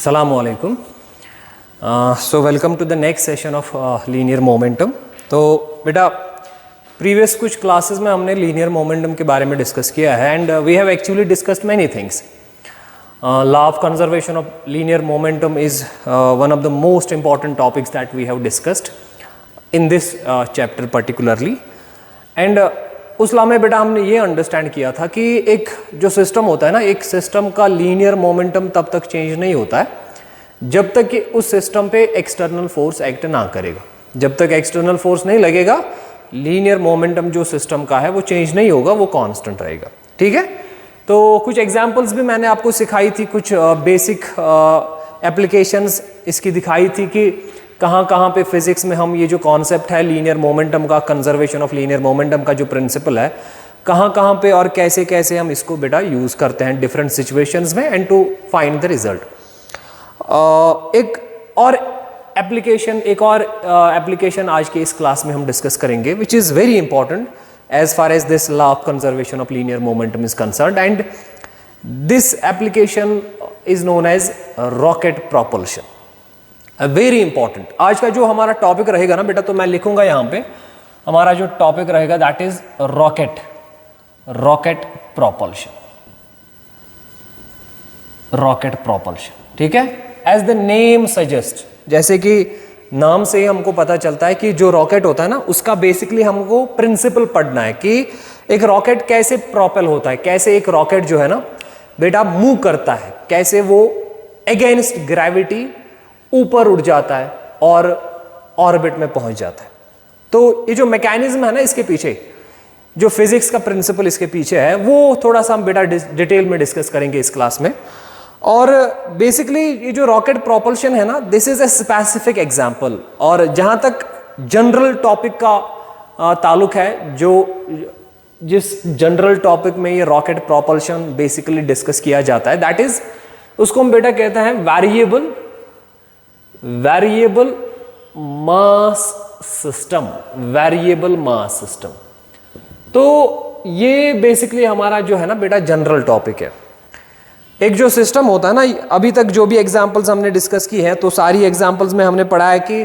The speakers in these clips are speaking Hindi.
Assalamu alaikum. So welcome to the next session of linear momentum. तो बेटा प्रीवियस कुछ क्लासेस में हमने लीनियर मोमेंटम के बारे में डिस्कस किया है and we have actually discussed many things. Law of conservation of linear momentum is one of the most important topics that we have discussed in this chapter particularly. And उस लॉ में बेटा हमने ये अंडरस्टैंड किया था कि एक जो सिस्टम होता है ना, एक सिस्टम का लीनियर मोमेंटम तब तक चेंज नहीं होता है जब तक कि उस सिस्टम पे एक्सटर्नल फोर्स एक्ट ना करेगा. जब तक एक्सटर्नल फोर्स नहीं लगेगा लीनियर मोमेंटम जो सिस्टम का है वो चेंज नहीं होगा, वो कांस्टेंट रहेगा. ठीक है. तो कुछ एग्जांपल्स भी मैंने आपको सिखाई थी, कुछ बेसिक एप्लीकेशंस इसकी दिखाई थी कि कहाँ कहाँ पे फिजिक्स में हम ये जो कॉन्सेप्ट है लीनियर मोमेंटम का, कंजर्वेशन ऑफ लीनियर मोमेंटम का जो प्रिंसिपल है, कहाँ कहाँ पे और कैसे कैसे हम इसको बेटा यूज़ करते हैं डिफरेंट सिचुएशंस में and to find the result. एक और एप्लीकेशन आज के इस क्लास में हम डिस्कस करेंगे which is very important as far as this law of conservation of linear momentum is concerned, and this application is known as rocket propulsion. Very important. आज का जो हमारा टॉपिक रहेगा ना बेटा, तो मैं लिखूंगा यहाँ पे हमारा जो टॉपिक रहेगा दैट इज रॉकेट प्रोपल्शन. ठीक है. एज द नेम सजेस्ट, जैसे कि नाम से ही हमको पता चलता है कि जो रॉकेट होता है ना उसका बेसिकली हमको प्रिंसिपल पढ़ना है कि एक रॉकेट कैसे प्रोपेल होता है, कैसे एक रॉकेट जो है ना बेटा मूव करता है, कैसे वो अगेंस्ट ग्रेविटी ऊपर उड़ जाता है और ऑर्बिट में पहुंच जाता है. तो ये जो मैकेनिज्म है ना इसके पीछे, जो फिजिक्स का प्रिंसिपल इसके पीछे है, वो थोड़ा सा हम बेटा डिटेल में डिस्कस करेंगे इस क्लास में. और बेसिकली ये जो रॉकेट प्रोपल्शन है ना, this is a specific example. और जहां तक जनरल टॉपिक का ताल्लुक है, जो जिस जनरल टॉपिक में ये रॉकेट प्रोपल्शन बेसिकली डिस्कस किया जाता है, दैट इज, उसको हम बेटा कहते हैं वेरिएबल मास सिस्टम. तो ये बेसिकली हमारा जो है ना बेटा जनरल टॉपिक है. एक जो सिस्टम होता है ना, अभी तक जो भी एग्जांपल्स हमने डिस्कस की है, तो सारी एग्जांपल्स में हमने पढ़ा है कि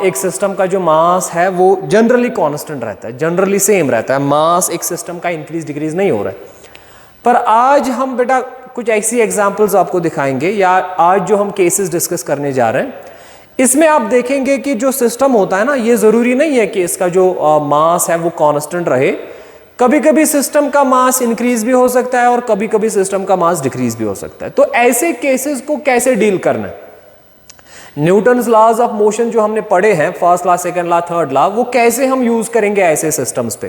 एक सिस्टम का जो मास है वो जनरली कांस्टेंट रहता है, जनरली सेम रहता है. मास एक सिस्टम का इंक्रीज डिक्रीज नहीं हो रहा है. पर आज हम बेटा कुछ ऐसी एग्जांपल्स आपको दिखाएंगे, या आज जो हम केसेस डिस्कस करने जा रहे हैं, इसमें आप देखेंगे कि जो सिस्टम होता है ना, ये जरूरी नहीं है कि इसका जो मास है वो कांस्टेंट रहे. कभी कभी सिस्टम का मास इंक्रीज भी हो सकता है और कभी कभी सिस्टम का मास डिक्रीज भी हो सकता है. तो ऐसे केसेस को कैसे डील करना है, न्यूटन्स लॉज ऑफ मोशन जो हमने पढ़े हैं, first law, second law, third law, वो कैसे हम यूज करेंगे ऐसे सिस्टम्स पे.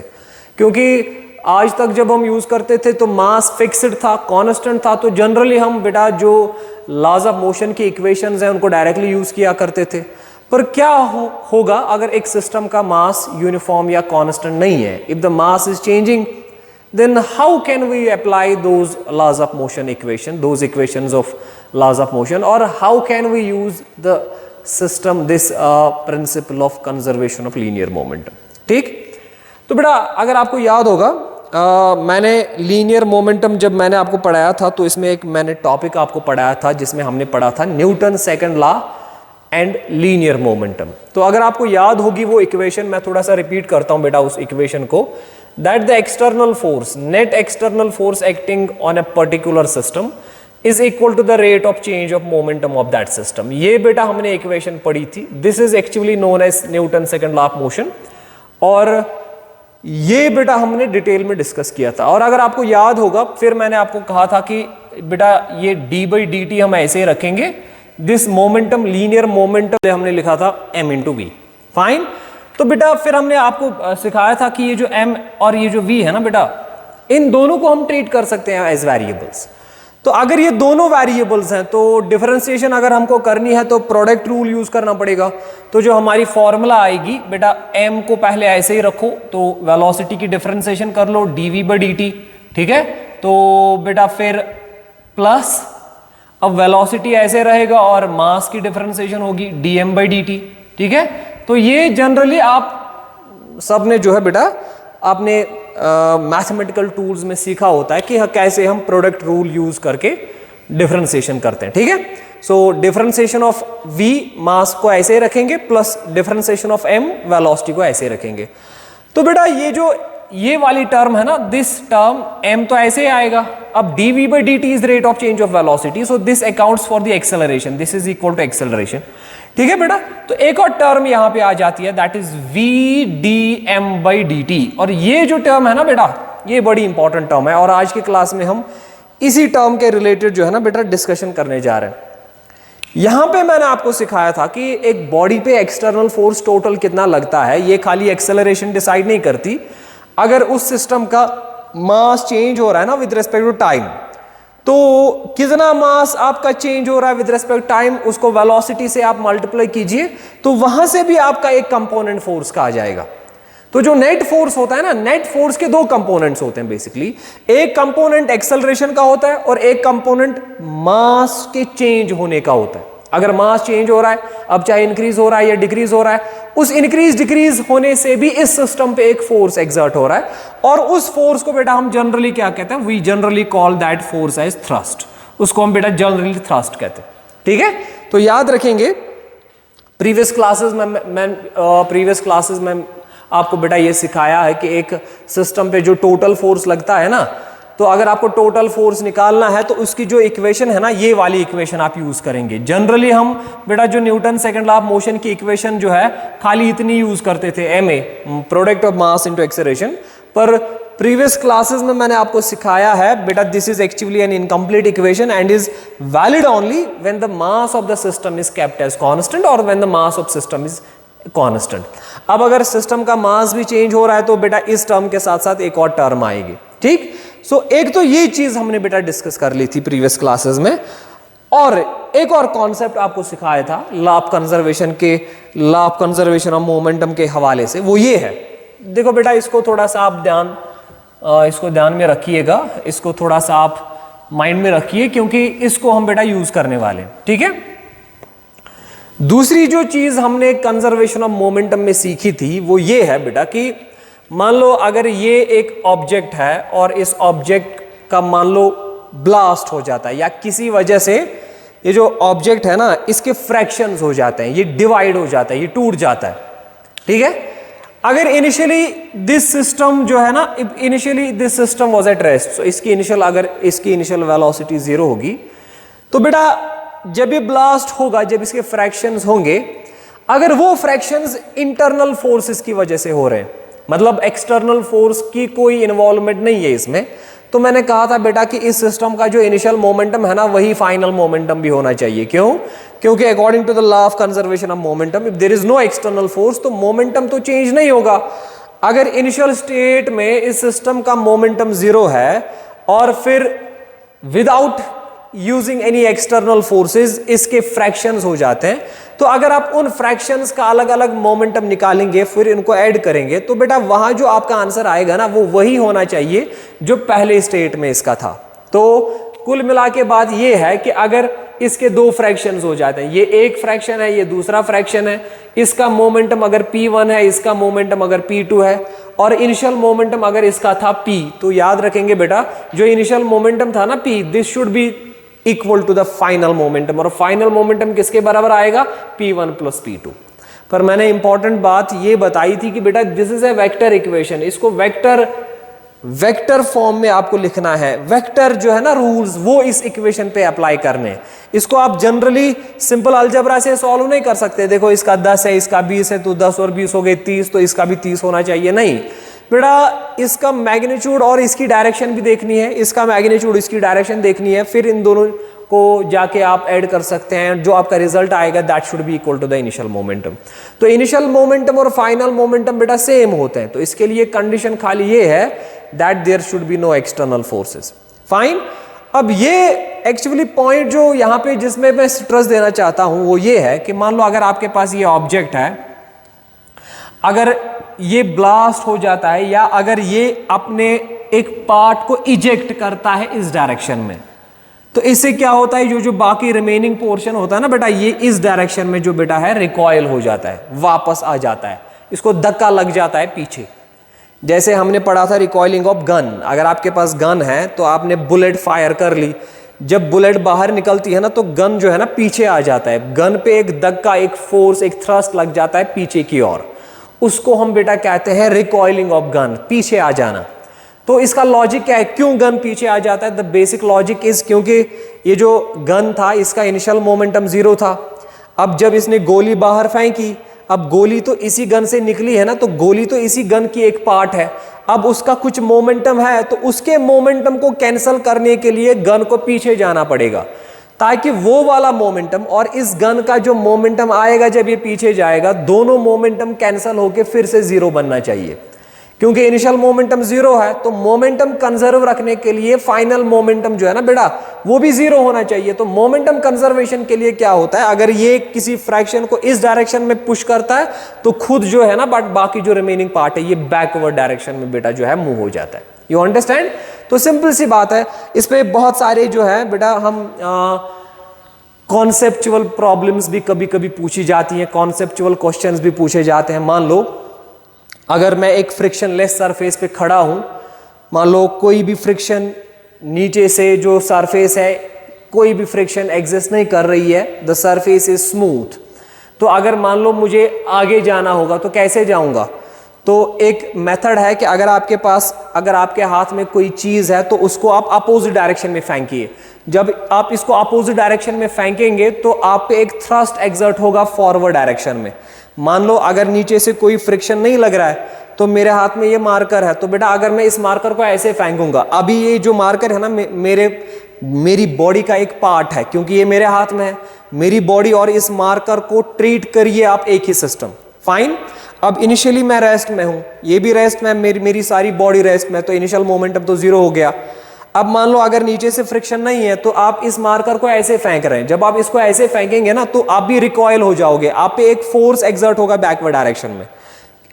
क्योंकि आज तक जब हम यूज करते थे तो मास फिक्स्ड था, कांस्टेंट था, तो जनरली हम बेटा जो लॉज ऑफ मोशन की इक्वेशंस हैं उनको डायरेक्टली यूज किया करते थे. पर क्या होगा अगर एक सिस्टम का मास यूनिफॉर्म या कांस्टेंट नहीं है? If the mass is changing, then how can we apply those laws of motion equation, those equations of laws of motion, और how can we use the system this principle of conservation of linear momentum. ठीक. तो बेटा अगर आपको याद होगा, मैंने लीनियर मोमेंटम जब मैंने आपको पढ़ाया था तो इसमें एक मैंने टॉपिक आपको पढ़ाया था जिसमें हमने पढ़ा था Newton second law and linear momentum. तो अगर आपको याद होगी वो इक्वेशन, मैं थोड़ा सा रिपीट करता हूं बेटा उस इक्वेशन को, that the external force, net external force acting on a particular system is equal to the rate of change of momentum of that system. ये बेटा हमने इक्वेशन पढ़ी थी. This is actually known as Newton second law of motion, और ये बेटा हमने डिटेल में डिस्कस किया था. और अगर आपको याद होगा, फिर मैंने आपको कहा था कि बेटा ये d/dt हम ऐसे ही रखेंगे. दिस मोमेंटम, लीनियर मोमेंटम हमने लिखा था m इंटू वी. फाइन. तो बेटा फिर हमने आपको सिखाया था कि ये जो m और ये जो v है ना बेटा, इन दोनों को हम ट्रीट कर सकते हैं एज वेरिएबल्स. तो अगर ये दोनों वेरिएबल्स हैं तो डिफरेंशिएशन अगर हमको करनी है तो प्रोडक्ट रूल यूज करना पड़ेगा. तो जो हमारी फॉर्मूला आएगी बेटा, m को पहले ऐसे ही रखो, तो वेलोसिटी की डिफरेंशिएशन कर लो dv/dt. ठीक है. तो बेटा फिर प्लस, अब वेलोसिटी ऐसे रहेगा और मास की डिफरेंशिएशन होगी dm/dt. ठीक है. तो ये जनरली आप सबने जो है बेटा आपने मैथमेटिकल टूल्स में सीखा होता है कि कैसे हम प्रोडक्ट रूल यूज करके डिफरेंशिएशन करते हैं, ठीक है। सो डिफरेंशिएशन ऑफ v मास को ऐसे रखेंगे plus differentiation of m velocity को ऐसे रखेंगे। तो बेटा ये वाली टर्म है ना, दिस टर्म m तो ऐसे ही आएगा। अब dv by dt is rate of change of velocity, so this accounts for the acceleration, this is equal to acceleration, ठीक है बेटा। तो एक और टर्म यहां पे आ जाती है, that is v dm by dt। और ये जो टर्म है ना बेटा, ये बड़ी इंपॉर्टेंट टर्म है और आज की क्लास में हम इसी टर्म के रिलेटेड जो है ना बेटा डिस्कशन करने जा रहे हैं। यहां पे मैंने आपको सिखाया था कि एक बॉडी पे एक्सटर्नल फोर्स टोटल कितना लगता है, ये खाली एक्सेलरेशन डिसाइड नहीं करती। अगर उस सिस्टम का मास चेंज हो रहा है ना विद रिस्पेक्ट टू टाइम, तो कितना मास आपका चेंज हो रहा है विद रिस्पेक्ट टाइम, उसको वेलोसिटी से आप मल्टीप्लाई कीजिए, तो वहां से भी आपका एक कंपोनेंट फोर्स का आ जाएगा। तो जो नेट फोर्स होता है ना, नेट फोर्स के दो कंपोनेंट्स होते हैं बेसिकली, एक कंपोनेंट एक्सेलरेशन का होता है और एक कंपोनेंट मास के चेंज होने का होता है। अगर मास चेंज हो रहा है, अब चाहे इंक्रीज हो रहा है या डिक्रीज हो रहा है, उस इंक्रीज डिक्रीज होने से भी इस सिस्टम पे एक फोर्स एक्सर्ट हो रहा है, और उस फोर्स को बेटा हम जनरली क्या कहते हैं, we generally call that force as thrust. उसको हम बेटा जनरली थ्रस्ट कहते हैं, ठीक है। तो याद रखेंगे प्रीवियस क्लासेस में आपको बेटा ये सिखाया है कि एक सिस्टम पे जो टोटल फोर्स लगता है ना, तो अगर आपको टोटल फोर्स निकालना है तो उसकी जो इक्वेशन है ना, ये वाली इक्वेशन आप यूज करेंगे। जनरली हम बेटा जो Newton second law of motion की इक्वेशन जो है खाली इतनी यूज करते थे, ma product of mass into acceleration. पर प्रीवियस क्लासेस में मैंने आपको सिखाया है बेटा this is actually an incomplete equation and is valid only when the mass of the system is kept as constant और when the mass of system is constant. अब अगर सिस्टम का मास भी चेंज हो रहा है तो बेटा इस टर्म के साथ साथ एक और टर्म आएगी, ठीक। सो एक तो ये चीज हमने बेटा डिस्कस कर ली थी प्रीवियस क्लासेस में, और एक और कॉन्सेप्ट आपको सिखाया था law of conservation of momentum के हवाले से, वो ये है। देखो बेटा इसको थोड़ा सा आप ध्यान में रखिएगा, इसको थोड़ा सा आप माइंड में रखिए, क्योंकि इसको हम बेटा यूज करने वाले हैं, ठीक है। दूसरी जो चीज हमने कंजर्वेशन ऑफ मोमेंटम में सीखी थी वो ये है बेटा कि मान लो अगर ये एक ऑब्जेक्ट है और इस ऑब्जेक्ट का मान लो ब्लास्ट हो जाता है, या किसी वजह से ये जो ऑब्जेक्ट है ना इसके फ्रैक्शंस हो जाते हैं, ये डिवाइड हो जाता है, ये टूट जाता है, ठीक है। अगर इनिशियली दिस सिस्टम जो है ना, initially this system was at rest, so इसकी इनिशियल वेलोसिटी 0 होगी, तो बेटा जब ये ब्लास्ट होगा, जब इसके फ्रैक्शंस होंगे, अगर वो फ्रैक्शंस इंटरनल फोर्सेस की वजह से हो रहे हैं, मतलब एक्सटर्नल फोर्स की कोई इन्वॉल्वमेंट नहीं है इसमें, तो मैंने कहा था बेटा कि इस सिस्टम का जो इनिशियल मोमेंटम है ना वही फाइनल मोमेंटम भी होना चाहिए। क्यों? क्योंकि according to the law of conservation of momentum, if there is no external force तो मोमेंटम तो चेंज नहीं होगा। अगर इनिशियल स्टेट में इस सिस्टम का मोमेंटम 0 है और फिर without using any external forces इसके फ्रैक्शंस हो जाते हैं, तो अगर आप उन फ्रैक्शंस का अलग अलग मोमेंटम निकालेंगे फिर इनको ऐड करेंगे, तो बेटा वहां जो आपका आंसर आएगा ना वो वही होना चाहिए जो पहले स्टेट में इसका था। तो कुल मिला के बात ये है कि अगर इसके दो फ्रैक्शंस हो जाते हैं, ये एक फ्रैक्शन है, ये दूसरा फ्रैक्शन है, इसका मोमेंटम अगर p1 है, इसका मोमेंटम अगर p2 है, और इनिशियल मोमेंटम अगर इसका था p, तो याद रखेंगे बेटा जो इनिशियल मोमेंटम था ना p, this should be equal to the final momentum, और फाइनल मोमेंटम किसके बराबर आएगा? p1 plus p2। पर मैंने इंपॉर्टेंट बात ये बताई थी कि बेटा this is a vector equation, इसको वेक्टर फॉर्म में आपको लिखना है। वेक्टर जो है ना रूल्स वो इस इक्वेशन पे अप्लाई करने, इसको आप जनरली सिंपल अलजेब्रा से सॉल्व नहीं कर सकते। देखो इसका 10 है, इसका 20 है, तो 10 और 20 हो गए 30, तो इसका भी 30 होना चाहिए, नहीं बेटा इसका मैग्नीट्यूड और इसकी डायरेक्शन भी देखनी है, इसका मैग्नीट्यूड इसकी डायरेक्शन देखनी है, फिर इन दोनों को जाके आप ऐड कर सकते हैं, जो आपका रिजल्ट आएगा that should be equal to the initial momentum. तो इनिशियल मोमेंटम और फाइनल मोमेंटम बेटा सेम होते हैं, तो इसके लिए कंडीशन खाली ये है that there should be no external forces. Fine. अब ये एक्चुअली पॉइंट जो यहाँ पे जिसमें मैं स्ट्रेस देना चाहता हूं वो ये है कि मान लो अगर आपके पास ये ऑब्जेक्ट है, अगर ये ब्लास्ट हो जाता है या अगर ये अपने एक पार्ट को इजेक्ट करता है इस डायरेक्शन में, तो इससे क्या होता है, जो बाकी रिमेनिंग पोर्शन होता है ना बेटा, ये इस डायरेक्शन में जो बेटा है रिकॉइल हो जाता है, वापस आ जाता है, इसको धक्का लग जाता है पीछे। जैसे हमने पढ़ा था रिकॉइलिंग ऑफ गन, अगर आपके पास गन है तो आपने बुलेट फायर कर ली, जब बुलेट बाहर निकलती है ना तो गन जो है ना पीछे आ जाता है, गन पे एक धक्का, एक फोर्स, एक थ्रस्ट लग जाता है पीछे की ओर, उसको हम बेटा कहते हैं रिकॉइलिंग ऑफ गन, पीछे आ जाना। तो इसका लॉजिक क्या है, क्यों गन पीछे आ जाता है? द बेसिक लॉजिक इज क्योंकि ये जो गन था इसका इनिशियल मोमेंटम 0 था। अब जब इसने गोली बाहर फेंकी, अब गोली तो इसी गन से निकली है ना, तो गोली तो इसी गन की एक पार्ट है। अब उसका कुछ मोमेंटम है तो उसके मोमेंटम को कैंसिल करने के लिए गन को पीछे जाना पड़ेगा, ताकि वो वाला मोमेंटम और इस गन का जो मोमेंटम आएगा जब ये पीछे जाएगा, दोनों मोमेंटम कैंसिल होके फिर से 0 बनना चाहिए। क्योंकि इनिशियल मोमेंटम 0 है तो मोमेंटम कंजर्व रखने के लिए फाइनल मोमेंटम जो है ना बेटा वो भी 0 होना चाहिए। तो मोमेंटम कंजर्वेशन के लिए क्या होता है, अगर ये किसी फ्रैक्शन को इस डायरेक्शन में पुश करता है तो खुद जो है ना बट बाकी जो रिमेनिंग पार्ट है ये बैकवर्ड डायरेक्शन में बेटा जो है मूव हो जाता है। You understand? तो सिंपल सी बात है, इस पे बहुत सारे जो है बेटा हम कॉन्सेप्चुअल प्रॉब्लम्स भी कभी कभी पूछी जाती हैं, कॉन्सेप्चुअल क्वेश्चंस भी पूछे जाते हैं। मान लो अगर मैं एक फ्रिक्शनलेस सरफेस पे खड़ा हूं, मान लो कोई भी फ्रिक्शन नीचे से जो सरफेस है कोई भी फ्रिक्शन एग्जिस्ट नहीं कर रही है, द सरफेस इज स्मूथ। तो अगर मान लो मुझे आगे जाना होगा तो कैसे जाऊंगा? तो एक मेथड है कि अगर आपके हाथ में कोई चीज है तो उसको आप अपोजिट डायरेक्शन में फेंकिए। जब आप इसको अपोजिट डायरेक्शन में फेंकेंगे तो आप पे एक थ्रस्ट एग्जर्ट होगा फॉरवर्ड डायरेक्शन में। मान लो अगर नीचे से कोई फ्रिक्शन नहीं लग रहा है तो मेरे हाथ में ये मार्कर है, तो बेटा अगर मैं इस मार्कर को ऐसे फेंकूंगा, अभी ये जो मार्कर है ना मेरी बॉडी का एक पार्ट है, क्योंकि ये मेरे हाथ में है, मेरी बॉडी और इस मार्कर को ट्रीट करिए आप एक ही सिस्टम। फाइन। अब इनिशियली मैं रेस्ट में हूं, ये भी रेस्ट में, मेरी सारी बॉडी रेस्ट में, तो इनिशियल मोमेंटम तो 0 हो गया। अब मान लो अगर नीचे से फ्रिक्शन नहीं है तो आप इस मार्कर को ऐसे फेंक रहे हैं, जब आप इसको ऐसे फेंकेंगे ना तो आप भी रिकॉइल हो जाओगे, आप पे एक फोर्स एग्जर्ट होगा बैकवर्ड डायरेक्शन में।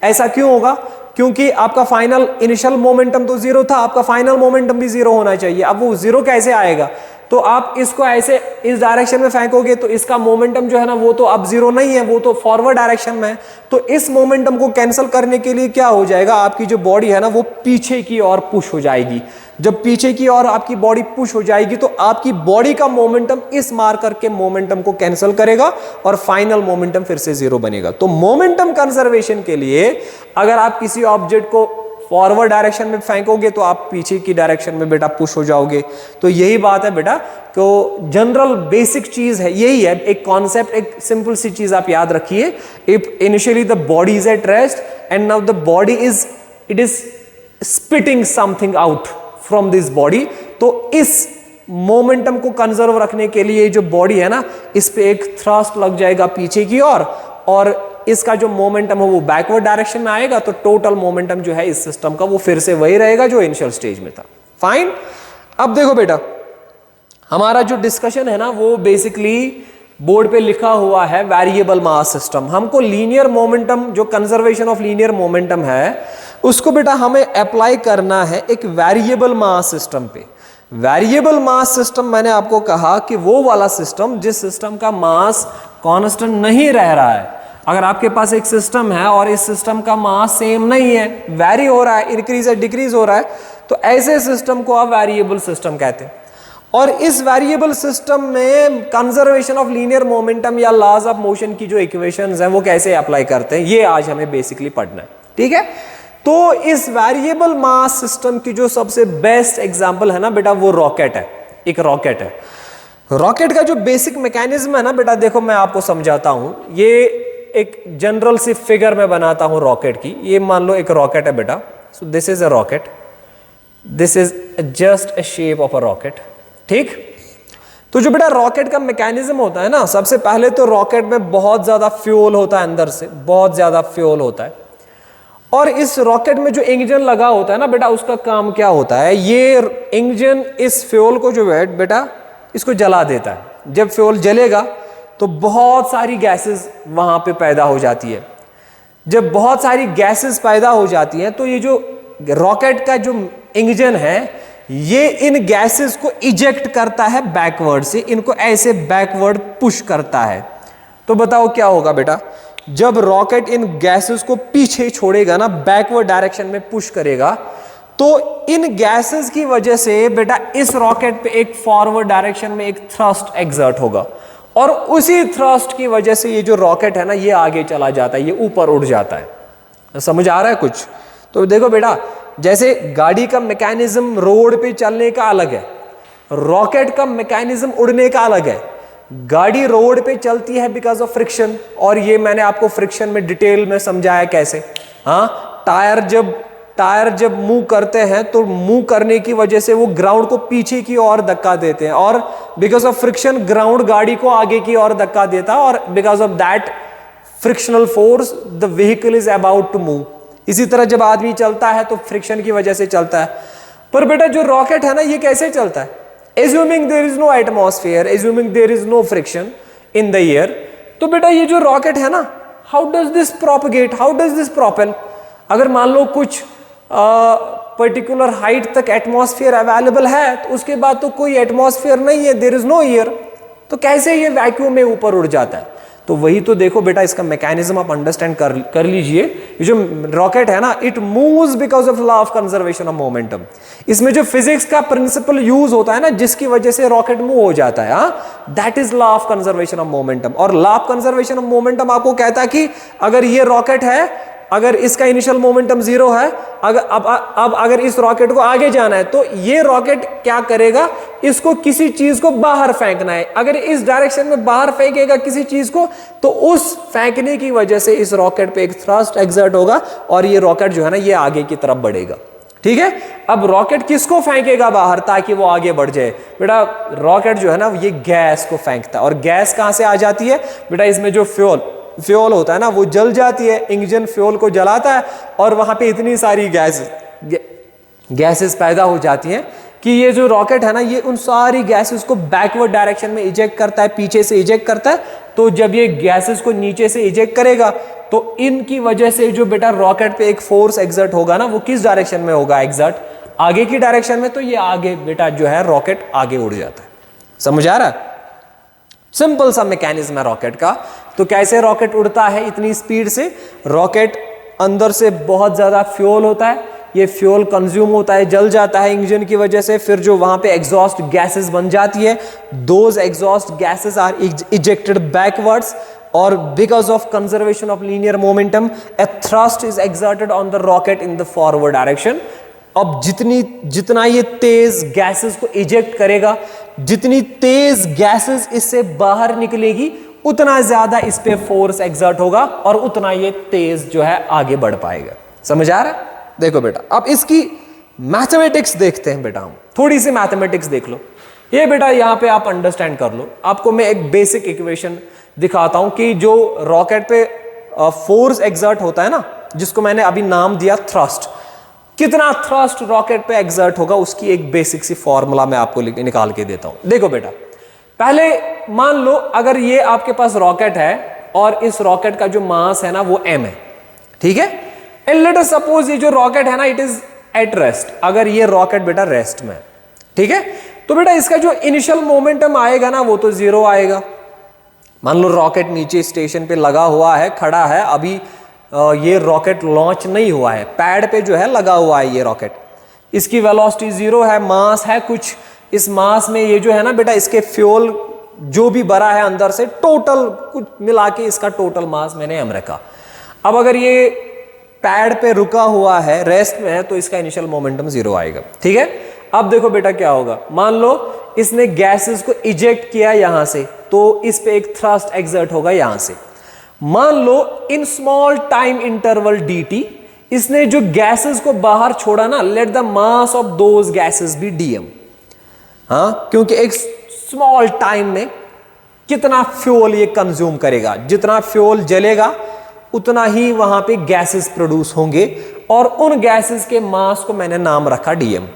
ऐसा क्यों होगा? क्योंकि आपका फाइनल इनिशियल मोमेंटम तो 0 था, आपका फाइनल मोमेंटम भी 0 होना चाहिए। अब वो 0 कैसे आएगा? तो आप इसको ऐसे इस डायरेक्शन में फेंकोगे तो इसका मोमेंटम जो है ना वो तो अब 0 नहीं है, वो तो फॉरवर्ड डायरेक्शन में है। तो इस मोमेंटम को कैंसिल करने के लिए क्या हो जाएगा, आपकी जो बॉडी है ना वो पीछे की ओर पुश हो जाएगी। जब पीछे की ओर आपकी बॉडी पुश हो जाएगी तो आपकी बॉडी का मोमेंटम इस मार्कर के मोमेंटम को कैंसिल करेगा और फाइनल मोमेंटम फिर से 0 बनेगा। तो मोमेंटम कंजर्वेशन के लिए अगर आप किसी ऑब्जेक्ट को फॉरवर्ड डायरेक्शन में फेंकोगे तो आप पीछे की डायरेक्शन में बेटा पुश हो जाओगे। तो यही बात है बेटा, तो जनरल बेसिक चीज है, यही है एक कॉन्सेप्ट, एक सिंपल सी चीज आप याद रखिए। If initially the body is at rest and now the body is spitting something out from this body, तो इस मोमेंटम को कंजर्व रखने के लिए जो बॉडी है ना इस पे एक थ्रस्ट लग जाएगा पीछे की ओर और इसका जो मोमेंटम है वो बैकवर्ड डायरेक्शन में आएगा। तो टोटल मोमेंटम जो है इस सिस्टम का वो फिर से वही रहेगा जो इनिशियल स्टेज में था। फाइन। अब देखो बेटा, हमारा जो डिस्कशन है ना वो बेसिकली बोर्ड पे लिखा हुआ है वेरिएबल मास सिस्टम। हमको लीनियर मोमेंटम, जो कंजर्वेशन ऑफ लीनियर मोमेंटम है, उसको बेटा हमें अप्लाई करना है एक वेरिएबल मास सिस्टम पे। वेरिएबल मास सिस्टम मैंने आपको कहा कि वो वाला सिस्टम जिस सिस्टम का मास कांस्टेंट नहीं रह रहा है। अगर आपके पास एक सिस्टम है और इस सिस्टम का मास सेम नहीं है, वेरी हो रहा है, इंक्रीज या डिक्रीज हो रहा है, तो ऐसे सिस्टम को आप वेरिएबल सिस्टम कहते हैं। और इस वेरिएबल सिस्टम में कंजर्वेशन ऑफ लीनियर मोमेंटम या लॉज ऑफ मोशन की जो इक्वेशंस हैं वो कैसे अप्लाई करते हैं, ये आज हमें बेसिकली पढ़ना है। ठीक है। तो इस वेरिएबल मास सिस्टम की जो सबसे बेस्ट एग्जांपल है ना बेटा वो रॉकेट है। एक रॉकेट है। रॉकेट का जो बेसिक मैकेनिज्म है ना बेटा, देखो मैं आपको समझाता हूं। ये एक जनरल सी फिगर में बनाता हूं रॉकेट की। ये मान लो एक रॉकेट है बेटा, सो this is a rocket, this is just a shape of a rocket. ठीक। तो जो बेटा रॉकेट का मैकेनिज्म होता है ना, सबसे पहले तो रॉकेट में बहुत ज्यादा फ्यूल होता है, अंदर से बहुत ज्यादा फ्यूल होता है। और इस रॉकेट में जो इंजन लगा होता है ना बेटा, उसका काम क्या होता है, ये इंजन इस फ्यूल को जो है बेटा इसको जला देता है। जब फ्यूल जलेगा तो बहुत सारी गैसेस वहां पे पैदा हो जाती है। जब बहुत सारी गैसेस पैदा हो जाती हैं तो ये जो रॉकेट का जो इंजन है ये इन गैसेस को इजेक्ट करता है बैकवर्ड से, इनको ऐसे बैकवर्ड पुश करता है। तो बताओ क्या होगा बेटा, जब रॉकेट इन गैसेस को पीछे छोड़ेगा ना, बैकवर्ड डायरेक्शन में पुश करेगा, तो इन गैसेस की वजह से बेटा इस रॉकेट पे एक फॉरवर्ड डायरेक्शन में एक थ्रस्ट एग्जर्ट होगा, और उसी थ्रस्ट की वजह से ये जो रॉकेट है ना ये आगे चला जाता है, ये ऊपर उड़ जाता है। समझ आ रहा है कुछ? तो देखो बेटा, जैसे गाड़ी का मैकेनिज्म रोड पे चलने का अलग है, रॉकेट का मैकेनिज्म उड़ने का अलग है। गाड़ी रोड पे चलती है बिकॉज ऑफ फ्रिक्शन, और ये मैंने आपको फ्रिक्शन में डिटेल में समझाया कैसे। हाँ, टायर जब मूव करते हैं तो मूव करने की वजह से वो ग्राउंड को पीछे की ओर धक्का देते हैं, और बिकॉज ऑफ फ्रिक्शन ग्राउंड गाड़ी को आगे की ओर धक्का देता है, और because of that frictional force the vehicle is about to move. इसी तरह जब आदमी चलता है तो फ्रिक्शन की वजह से चलता है। पर बेटा जो रॉकेट है ना ये कैसे चलता है? Assuming there is no atmosphere, assuming there is no friction in the air, तो बेटा ये जो रॉकेट है ना, how does this propagate, how does this propel? अगर मान लो कुछ पर्टिकुलर हाइट तक एटमॉस्फेयर अवेलेबल है, तो उसके बाद तो कोई एटमॉस्फेयर नहीं है, देयर इज नो एयर, तो कैसे ये वैक्यूम में ऊपर उड़ जाता है? तो वही तो देखो बेटा, इसका मैकेनिज्म आप अंडरस्टैंड कर लीजिए। ये जो रॉकेट है ना, it moves because of law of conservation of momentum. इसमें जो फिजिक्स का प्रिंसिपल यूज होता है ना, जिसकी वजह से रॉकेट मूव हो जाता है, that is law of conservation of momentum. और law of conservation of momentum आपको कहता है कि अगर ये रॉकेट है, अगर इसका इनिशियल मोमेंटम 0 है, अब अगर इस रॉकेट को आगे जाना है तो ये रॉकेट क्या करेगा, इसको किसी चीज को बाहर फेंकना है। अगर इस डायरेक्शन में बाहर फेंकेगा किसी चीज को, तो उस फेंकने की वजह से इस रॉकेट पे एक थ्रस्ट एक्सर्ट होगा, और ये रॉकेट जो है ना ये आगे की तरफ बढ़ेगा। ठीक है, अब रॉकेट किसको फेंकेगा बाहर ताकि वो आगे बढ़ जाए? बेटा रॉकेट जो है ना ये गैस को फेंकता है, और गैस कहां से आ जाती है? बेटा इसमें जो फ्यूल होता है ना वो जल जाती है, इंजन फ्यूल को जलाता है, और वहां पे इतनी सारी गैसेस पैदा हो जाती हैं कि ये जो रॉकेट है ना ये उन सारी गैसेस को बैकवर्ड डायरेक्शन में इजेक्ट करता है, पीछे से इजेक्ट करता है। तो जब ये गैसेस को नीचे से इजेक्ट करेगा तो इनकी वजह से जो बेटा रॉकेट पे एक फोर्स एग्जर्ट होगा ना, वो किस डायरेक्शन में होगा एग्जर्ट? आगे की डायरेक्शन में। तो ये आगे बेटा जो है रॉकेट आगे उड़ जाता है। समझ आ रहा है? सिंपल सा मैकेनिज्म है रॉकेट का। तो कैसे रॉकेट उड़ता है इतनी स्पीड से? रॉकेट अंदर से बहुत ज्यादा फ्यूल होता है, ये फ्यूल कंज्यूम होता है, जल जाता है इंजन की वजह से, फिर जो वहां पे एग्जॉस्ट गैसेस बन जाती है, those exhaust gases are ejected backwards, और because of conservation of linear momentum a thrust is exerted on the rocket in the forward direction. अब जितना ये तेज गैसेस को इजेक्ट करेगा, जितनी तेज गैसेस इससे बाहर निकलेगी, उतना ज्यादा इस पे फोर्स एक्सर्ट होगा, और उतना ये तेज जो है आगे बढ़ पाएगा। समझ आ रहा है? देखो बेटा, अब इसकी मैथमेटिक्स देखते हैं बेटा, हम थोड़ी सी मैथमेटिक्स देख लो। ये बेटा यहां पे आप अंडरस्टैंड कर लो। आपको मैं एक बेसिक इक्वेशन दिखाता हूं कि जो रॉकेट पे फोर्स एक्सर्ट होता है ना, जिसको मैंने अभी नाम दिया थ्रस्ट, कितना थ्रस्ट रॉकेट पे एक्सर्ट होगा, उसकी एक बेसिक सी फॉर्मूला मैं आपको निकाल के देता हूं। देखो बेटा, पहले मान लो अगर ये आपके पास रॉकेट है और इस रॉकेट का जो मास है ना वो m है, ठीक है। एंड लेट अस सपोज ये जो रॉकेट है ना इट इज एट रेस्ट। अगर ये रॉकेट बेटा रेस्ट में, ठीक है, तो बेटा इसका जो इनिशियल मोमेंटम आएगा ना वो तो 0 आएगा। मान लो रॉकेट नीचे स्टेशन पे लगा हुआ है, खड़ा है, अभी ये रॉकेट लॉन्च नहीं हुआ है, पैड पे जो है लगा हुआ है ये रॉकेट, इसकी वेलोसिटी 0 है, मास है कुछ, इस मास में ये जो है ना बेटा इसके फ्यूल जो भी भरा है अंदर से, टोटल कुछ मिला के इसका टोटल मास मैंने m रखा। अब अगर ये पैड पे रुका हुआ है, रेस्ट में है, तो इसका इनिशियल मोमेंटम 0 आएगा, ठीक है। अब देखो बेटा क्या होगा, मान लो इसने गैसेस को इजेक्ट किया यहां से, तो इस पे एक थ्रस्ट एक्सर्ट होगा यहां से। मान लो in small time interval dt इसने जो गैसेस को बाहर छोड़ा ना, let the mass of those gases be dm। हाँ, क्योंकि एक स्मॉल टाइम में कितना फ्यूल ये कंज्यूम करेगा, जितना फ्यूल जलेगा उतना ही वहां पे गैसेस प्रोड्यूस होंगे, और उन गैसेस के मास को मैंने नाम रखा dm।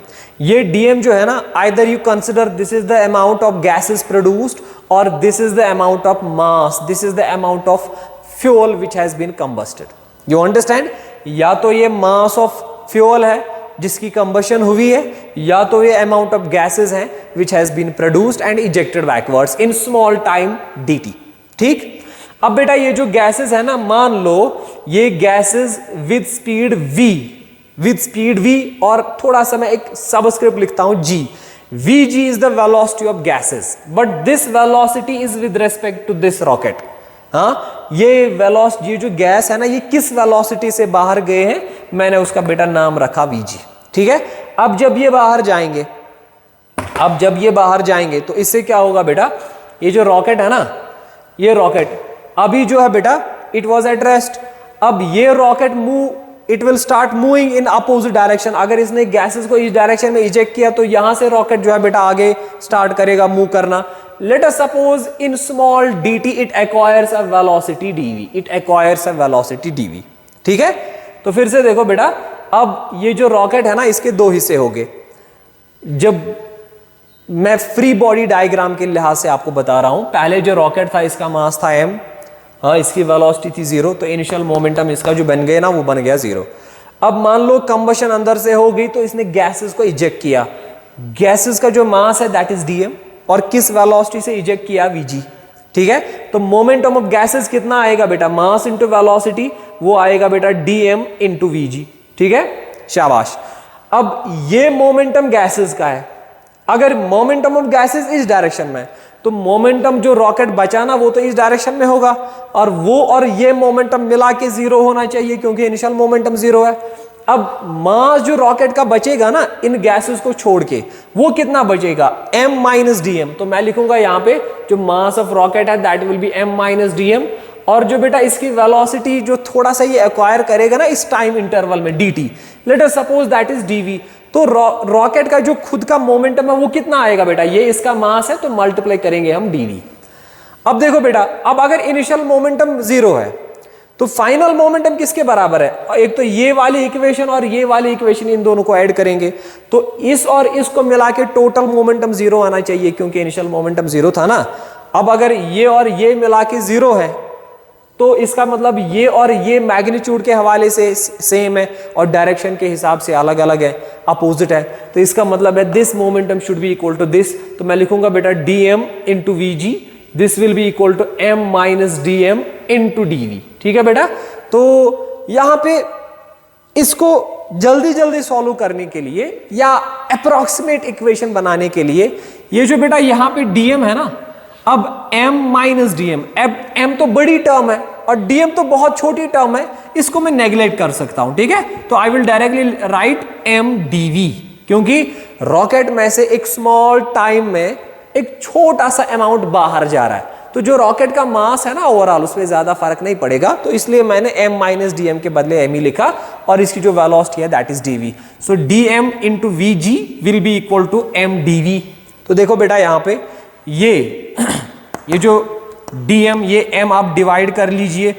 ये dm जो है ना, either you consider this is the amount of gases produced और this is the amount of mass, this is the amount of fuel which has been combusted. You understand? या तो ये मास ऑफ फ्यूल है जिसकी कंबशन हुई है, या तो ये अमाउंट ऑफ गैसेस हैं which has been produced and ejected backwards in small time dt। ठीक, अब बेटा ये जो गैसेस है ना, मान लो ये gases with speed v, with speed v, और थोड़ा सा मैं एक सबस्क्रिप्ट लिखता हूं g. vg is the velocity of gases, but this velocity is with respect to this rocket. हाँ, ये वेलोसिटी, ये जो गैस है ना, ये किस वेलोसिटी से बाहर गए हैं, मैंने उसका बेटा नाम रखा vg. ठीक है. अब जब ये बाहर जाएंगे, तो इससे क्या होगा बेटा, ये जो रॉकेट है ना, ये रॉकेट अभी जो है बेटा इट वॉज एट रेस्ट. अब ये rocket move, it will start moving in opposite direction. अगर इसने गैसेस को इस डायरेक्शन में इजेक्ट किया तो यहां से रॉकेट जो है बेटा आगे स्टार्ट करेगा मूव करना. Late us suppose in small dt it acquires a velocity dv. ठीक है. तो फिर से देखो बेटा, अब ये जो रॉकेट है ना, इसके दो हिस्से हो गए. जब मैं फ्री बॉडी डायग्राम के लिहाज से आपको बता रहा हूं, पहले जो रॉकेट था इसका मास था m, हाँ, इसकी वेलोसिटी थी 0, तो इनिशियल मोमेंटम इसका जो बन गया ना, वो बन गया 0. अब मान लो कंबशन अंदर से हो गई, तो इसने गैसेस को इजेक्ट किया. गैसेस का जो मास है दैट इज dm, और किस वेलोसिटी से इजेक्ट किया, vg. ठीक है. तो मोमेंटम ऑफ गैसेस कितना आएगा बेटा, मास इंटू वेलोसिटी, वो आएगा बेटा dm इंटू vg. ठीक है, शाबाश. अब ये मोमेंटम गैसेस का है. अगर मोमेंटम ऑफ गैसेस इस डायरेक्शन में, तो मोमेंटम जो रॉकेट बचा ना, वो तो इस डायरेक्शन में होगा, और वो और ये मोमेंटम मिला के 0 होना चाहिए, क्योंकि इनिशियल मोमेंटम 0 है. अब मास जो रॉकेट का बचेगा ना इन गैसेस को छोड़ के, वो कितना बचेगा, m माइनस dm. तो मैं लिखूंगा यहां पे जो मास ऑफ रॉकेट है that will B m minus dm, और जो बेटा इसकी वेलोसिटी जो थोड़ा सा ये एक्वायर करेगा ना इस टाइम इंटरवल में, dt, late us suppose that is dv. तो रॉकेट का जो खुद का मोमेंटम है वो कितना आएगा बेटा, ये इसका मास है, तो मल्टीप्लाई करेंगे हम dv. अब देखो बेटा, अब अगर इनिशियल मोमेंटम 0 है तो फाइनल मोमेंटम किसके बराबर है, एक तो ये वाली इक्वेशन और ये वाली इक्वेशन, इन दोनों को ऐड करेंगे तो इस और इसको मिला के टोटल मोमेंटम 0 आना चाहिए, क्योंकि इनिशियल मोमेंटम 0 था ना. अब अगर ये और ये मिला के 0 है, तो इसका मतलब ये और ये मैग्नीट्यूड के हवाले से सेम है और डायरेक्शन के हिसाब से अलग अलग है, अपोजिट है. तो इसका मतलब है this momentum should be equal to this. तो मैं लिखूंगा बेटा dm into vg, this will be equal to m minus dm into dv. ठीक है बेटा. तो यहां पे इसको जल्दी जल्दी सॉल्व करने के लिए या अप्रोक्सीमेट इक्वेशन बनाने के लिए, ये जो बेटा यहां पे dm है ना, अब m माइनस dm, अब m तो बड़ी टर्म है और dm तो बहुत छोटी टर्म है, इसको मैं नेग्लेक्ट कर सकता हूं. ठीक है. तो I will directly right m dv, क्योंकि रॉकेट में से एक स्मॉल टाइम में एक छोटा सा अमाउंट बाहर जा रहा है, तो जो रॉकेट का मास है ना ओवरऑल उसमें ज्यादा फर्क नहीं पड़ेगा, तो इसलिए मैंने m माइनस dm के बदले m ही लिखा, और इसकी जो वेलोसिटी है that is dv. So dm into vg will be equal to m dv. तो देखो बेटा यहां पे ये जो dm, ये m आप डिवाइड कर लीजिए,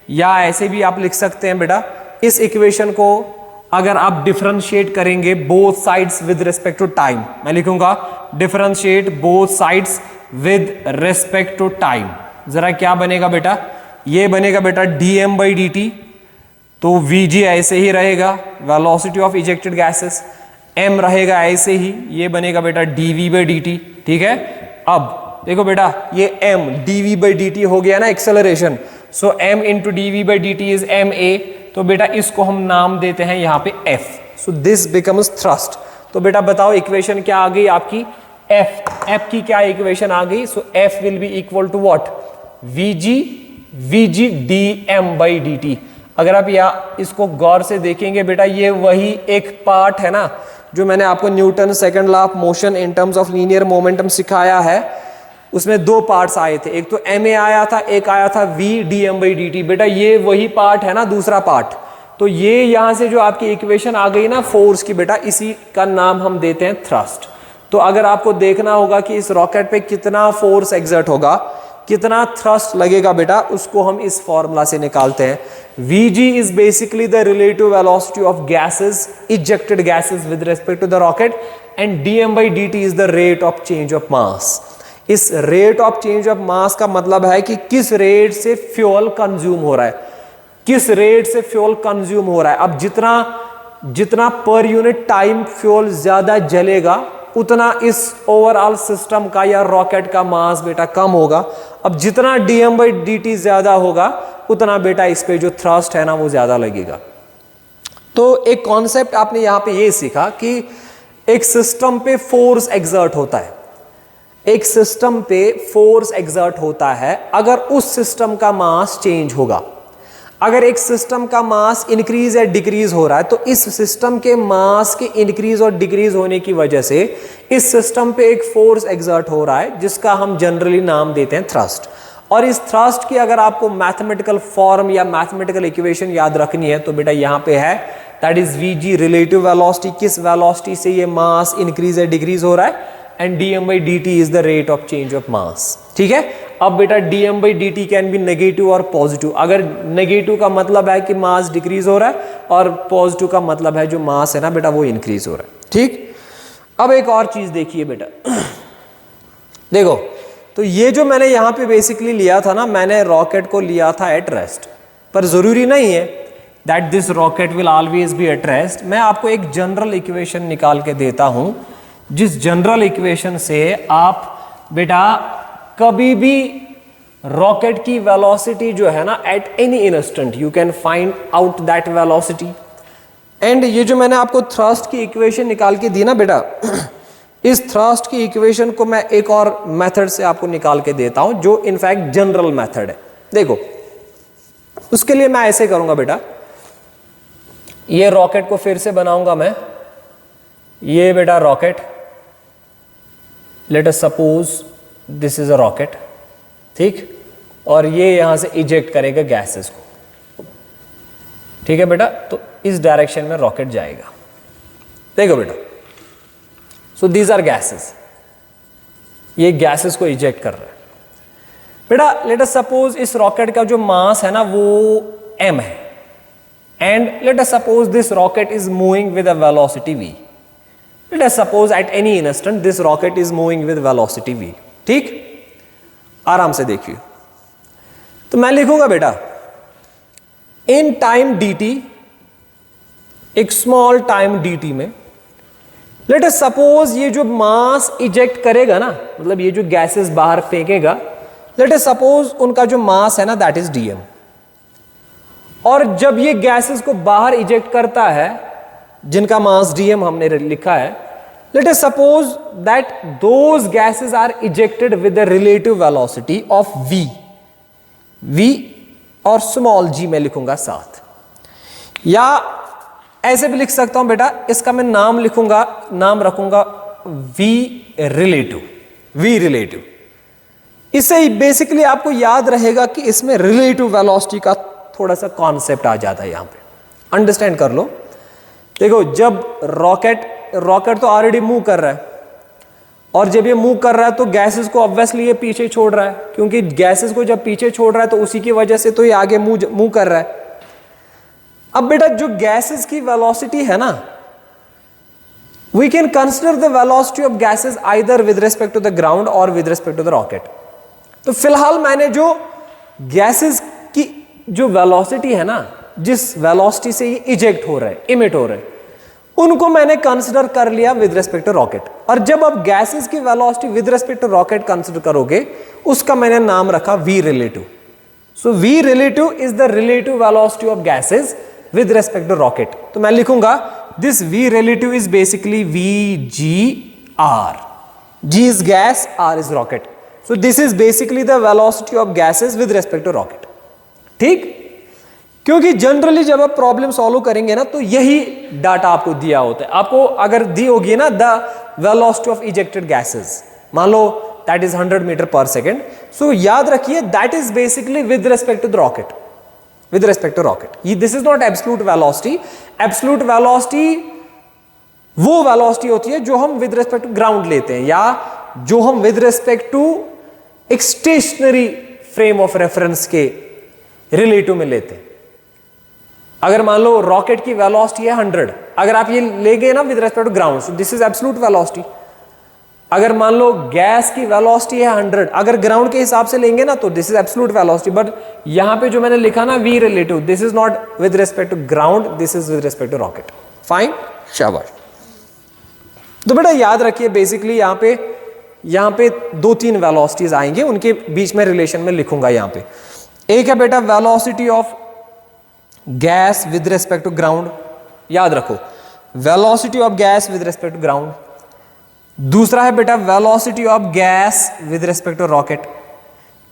या ऐसे भी आप लिख सकते हैं बेटा, इस इक्वेशन को अगर आप डिफरेंशिएट करेंगे both sides with respect to time, मैं लिखूंगा differentiate both sides with respect to time. जरा क्या बनेगा बेटा, ये बनेगा बेटा dm बाई dt, तो vg ऐसे ही रहेगा, velocity of ejected gases, m रहेगा ऐसे ही, ये बनेगा बेटा dv बाई dt. ठीक है. अब देखो बेटा ये m dv बाई dt हो गया ना acceleration, so m into dv by dt is ma. तो बेटा इसको हम नाम देते हैं यहां पे f. So this becomes thrust. तो बेटा बताओ इक्वेशन क्या आ गई आपकी, f की क्या इक्वेशन आ गई. So f will be equal to what, vg dm by dt. अगर आप इसको गौर से देखेंगे बेटा, ये वही एक पार्ट है ना जो मैंने आपको Newton second law of motion in terms of linear momentum सिखाया है. उसमें दो पार्ट्स आए थे, एक तो ma आया था, एक आया था v dm बाई dt. बेटा ये वही पार्ट है ना दूसरा पार्ट. तो ये यहां से जो आपकी इक्वेशन आ गई ना फोर्स की, बेटा इसी का नाम हम देते हैं थ्रस्ट. तो अगर आपको देखना होगा कि इस रॉकेट पे कितना फोर्स एग्जर्ट होगा, कितना थ्रस्ट लगेगा बेटा, उसको हम इस फॉर्मूला से निकालते हैं. vg is basically the relative velocity of gases, ejected gases with respect to the rocket, and dm by dt is the rate of change of mass. इस रेट ऑफ चेंज ऑफ मास का मतलब है कि किस रेट से फ्यूल कंज्यूम हो रहा है, किस रेट से फ्यूल कंज्यूम हो रहा है. अब जितना पर यूनिट टाइम फ्यूल ज्यादा जलेगा, उतना इस ओवरऑल सिस्टम का या रॉकेट का मास बेटा कम होगा. अब जितना dm बाई dt ज्यादा होगा, उतना बेटा इस पे जो थ्रस्ट है ना वो ज्यादा लगेगा. तो एक कॉन्सेप्ट आपने यहां पे ये सीखा कि एक सिस्टम पे फोर्स एक्सर्ट होता है, एक सिस्टम पे फोर्स एक्सर्ट होता है अगर उस सिस्टम का मास चेंज होगा। अगर एक सिस्टम का मास इंक्रीज या डिक्रीज हो रहा है तो इस सिस्टम के मास के इंक्रीज और डिक्रीज होने की वजह से इस सिस्टम पे एक फोर्स एक्सर्ट हो रहा है जिसका हम जनरली नाम देते हैं थ्रस्ट। और इस थ्रस्ट की अगर आपको मैथमेटिकल फॉर्म या मैथमेटिकल इक्वेशन याद रखनी है तो बेटा यहां पे है, that is VG relative velocity, किस वेलोसिटी से ये मास इंक्रीज या डिक्रीज हो रहा है, and dm/dt is the rate of change of mass. ठीक है, अब बेटा dm/dt कैन बी नेगेटिव और पॉजिटिव। अगर नेगेटिव का मतलब है कि मास डिक्रीज हो रहा है और पॉजिटिव का मतलब है जो मास है ना बेटा वो इंक्रीज हो रहा है। ठीक, अब एक और चीज देखिए बेटा, देखो तो ये जो मैंने यहां पे बेसिकली लिया था ना, मैंने रॉकेट को लिया था एट रेस्ट, पर जरूरी नहीं है that this rocket will always be at rest. मैं आपको एक जनरल इक्वेशन निकाल के देता हूं, जिस जनरल इक्वेशन से आप बेटा कभी भी रॉकेट की वेलोसिटी जो है ना at any instant you can find out that velocity. And ये जो मैंने आपको थ्रस्ट की इक्वेशन निकाल के दी ना बेटा, इस थ्रस्ट की इक्वेशन को मैं एक और मेथड से आपको निकाल के देता हूं जो इनफैक्ट जनरल मेथड है। देखो उसके लिए मैं ऐसे करूंगा बेटा, ये रॉकेट को फिर से बनाऊंगा मैं, ये बेटा rocket, late us suppose this is a rocket, ठीक, और ये यहां से इजेक्ट करेगा गैसेस को। ठीक है बेटा, तो इस डायरेक्शन में रॉकेट जाएगा। देखो बेटा, सो दीज आर गैसेस, ये गैसेस को इजेक्ट कर रहा है बेटा। लेट अस सपोज इस रॉकेट का जो मास है ना वो m है, and let us suppose this rocket is moving with a velocity v। Let us suppose at any instant this rocket is moving with velocity v। ठीक, आराम से देखिए, तो मैं लिखूंगा बेटा इन टाइम dt, एक स्मॉल टाइम dt में लेट अस सपोज ये जो मास इजेक्ट करेगा ना, मतलब ये जो गैसेस बाहर फेंकेगा, लेट अस सपोज उनका जो मास है ना दैट इज dm। और जब ये गैसेस को बाहर इजेक्ट करता है जिनका मास dm हमने लिखा है, let us suppose that those gases are ejected with the relative velocity of v और स्मॉल g में लिखूंगा साथ, या ऐसे भी लिख सकता हूं बेटा, इसका मैं नाम लिखूंगा, नाम रखूंगा v रिलेटिव। इससे बेसिकली आपको याद रहेगा कि इसमें रिलेटिव वेलोसिटी का थोड़ा सा कॉन्सेप्ट आ जाता है, यहां पे अंडरस्टैंड कर लो। देखो जब रॉकेट तो ऑलरेडी मूव कर रहा है, और जब ये मूव कर रहा है तो गैसेस को ऑब्वियसली ये पीछे छोड़ रहा है, क्योंकि गैसेस को जब पीछे छोड़ रहा है तो उसी की वजह से तो ये आगे मूव कर रहा है। अब बेटा जो गैसेस की वेलोसिटी है ना, we can consider the velocity of gases either with respect to the ground और with respect to the rocket. तो फिलहाल मैंने जो गैसेस की जो वेलोसिटी है ना, जिस वेलोसिटी से ये इजेक्ट हो रहा है, इमिट हो रहा है, उनको मैंने कंसिडर कर लिया विद रिस्पेक्ट टू रॉकेट। और जब आप गैसेस की velocity with respect to rocket consider करोगे, उसका मैंने नाम रखा v relative. So v relative is the relative velocity of gases with respect to rocket. तो मैं लिखूंगा this v relative is basically vgr, g is gas, r is rocket। so this is basically the velocity of gases with respect to rocket। ठीक, क्योंकि जनरली जब आप प्रॉब्लम सॉल्व करेंगे ना तो यही डाटा आपको दिया होता है। आपको अगर दी होगी ना the velocity of ejected gases, मान लो that is 100 metre per second, so याद रखिए that is basically with respect to the rocket, with respect to rocket. This is not absolute velocity. Absolute velocity वो वेलोसिटी होती है जो हम विद रिस्पेक्ट टू ग्राउंड लेते हैं, या जो हम विद रिस्पेक्ट टू एक स्टेशनरी फ्रेम ऑफ रेफरेंस के रिलेटिव में लेते हैं। अगर मान लो रॉकेट की वेलोसिटी है 100, अगर आप ये ले गए ना with respect to ground, so this is absolute velocity. अगर मान लो गैस की वेलोसिटी है 100, अगर ग्राउंड के हिसाब से लेंगे ना तो this is absolute velocity. But यहां पे जो मैंने लिखा ना v relative, this is not with respect to ground, this is with respect to rocket. Fine, शाबाश। तो बेटा याद रखिए बेसिकली यहां पे 2-3 वेलोसिटीज आएंगे, उनके बीच में रिलेशन में लिखूंगा। यहां पे एक है बेटा velocity of gas with respect to ground, याद रखो, velocity of gas with respect to ground, दूसरा है बेटा velocity of gas with respect to rocket,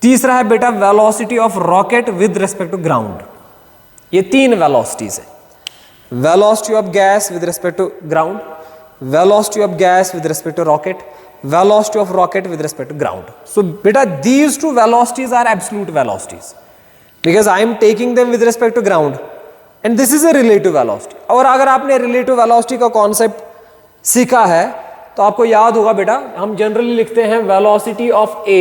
तीसरा है बेटा velocity of rocket with respect to ground. ये तीन वेलोसिटीज है, velocity of gas with respect to ground, velocity of gas with respect to rocket, velocity of rocket with respect to ground. So beta, these two velocities are absolute velocities because I am taking them with respect to ground and this is a relative velocity. और अगर आपने relative velocity का concept सीखा है तो आपको याद होगा बेटा, हम जनरली लिखते हैं velocity of A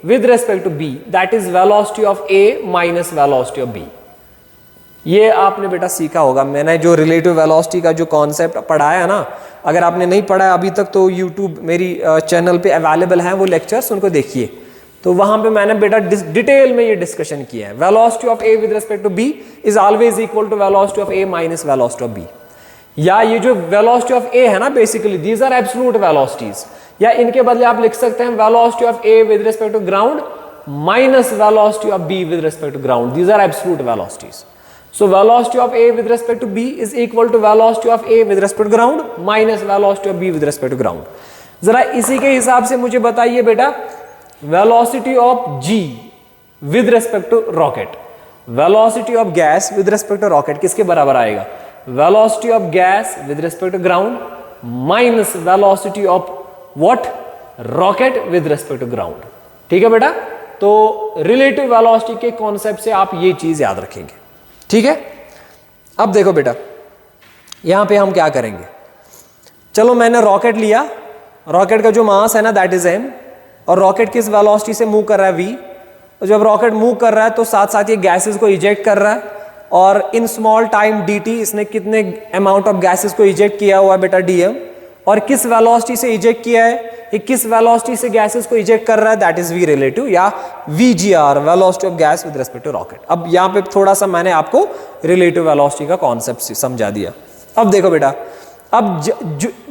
with respect to B, that is velocity of A minus velocity of B. ये आपने बेटा सीखा होगा, मैंने जो रिलेटिव वेलोसिटी का जो कॉन्सेप्ट पढ़ाया ना, अगर आपने नहीं पढ़ा है अभी तक तो यूट्यूब मेरी चैनल पे अवेलेबल है वो लेक्चर्स, उनको देखिए। तो वहां पे मैंने बेटा डिटेल में ये डिस्कशन किया है। Velocity of A with respect to B is always equal to velocity of A minus velocity of B. या ये जो वेलोसिटी ऑफ ए है ना, basically these are absolute velocities, या इनके बदले आप लिख सकते हैं velocity of A with respect to ground minus velocity of B with respect to ground, these are absolute velocities. So velocity of A with respect to B is equal to velocity of A with respect to ground minus velocity of B with respect to ground. जरा इसी के हिसाब से मुझे बताइए बेटा, velocity of G with respect to rocket, velocity of gas with respect to rocket किसके बराबर आएगा? Velocity of gas with respect to ground minus velocity of what? Rocket with respect to ground. ठीक है बेटा, तो relative velocity के कॉन्सेप्ट से आप ये चीज याद रखेंगे, ठीक है। अब देखो बेटा, यहां पे हम क्या करेंगे, चलो मैंने रॉकेट लिया, रॉकेट का जो मास है ना दैट इज m, और रॉकेट किस वेलोसिटी से मूव कर रहा है v, और जब रॉकेट मूव कर रहा है तो साथ साथ ये गैसेस को इजेक्ट कर रहा है, और इन स्मॉल टाइम dt इसने कितने अमाउंट ऑफ गैसेस को इजेक्ट किया हुआ है बेटा dm, और किस वेलोसिटी से इजेक्ट किया है, ये किस वेलोसिटी से गैसेस को इजेक्ट कर रहा है, दैट इज v रिलेटिव या vgr, velocity of gas with respect to rocket. अब यहाँ पे थोड़ा सा मैंने आपको रिलेटिव वेलोसिटी का कॉन्सेप्ट समझा दिया। अब देखो बेटा, अब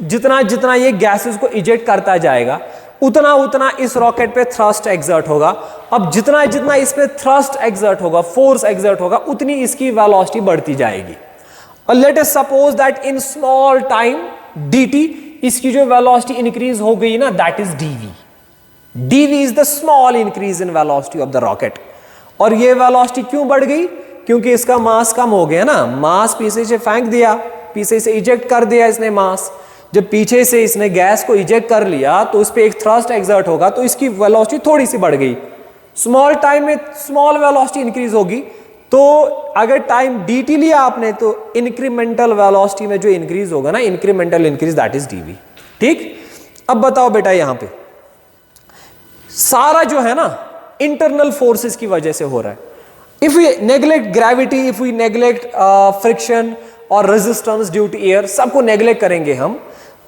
जितना जितना ये गैसेस को इजेक्ट करता जाएगा उतना उतना इस रॉकेट पे थ्रस्ट एक्सर्ट होगा। अब जितना जितना इस पे थ्रस्ट एक्सर्ट होगा, फोर्स एक्सर्ट होगा, उतनी इसकी वेलोसिटी बढ़ती जाएगी। और late us suppose that in small time dt इसकी जो वेलोसिटी इंक्रीज हो गई ना, that is dv। dv is the small increase in velocity of the rocket. और ये वेलोसिटी क्यों बढ़ गई? क्योंकि इसका मास कम हो गया ना, मास पीछे से फेंक दिया, पीछे से इजेक्ट कर दिया इसने मास। जब पीछे से इसने गैस को इजेक्ट कर लिया तो उस पर एक थ्रस्ट एक्सर्ट होगा, तो इसकी वेलोसिटी थोड़ी सी बढ़ गई। स्मॉल टाइम में स्मॉल वेलोसिटी इंक्रीज होगी, तो अगर टाइम dt लिया आपने तो इंक्रीमेंटल वेलोसिटी में जो इंक्रीज होगा ना, incremental increase that is dv। ठीक, अब बताओ बेटा, यहां पे सारा जो है ना इंटरनल फोर्सेस की वजह से हो रहा है। If we neglect gravity, if we neglect friction और रेजिस्टेंस ड्यू टू एयर, सबको नेग्लेक्ट करेंगे हम,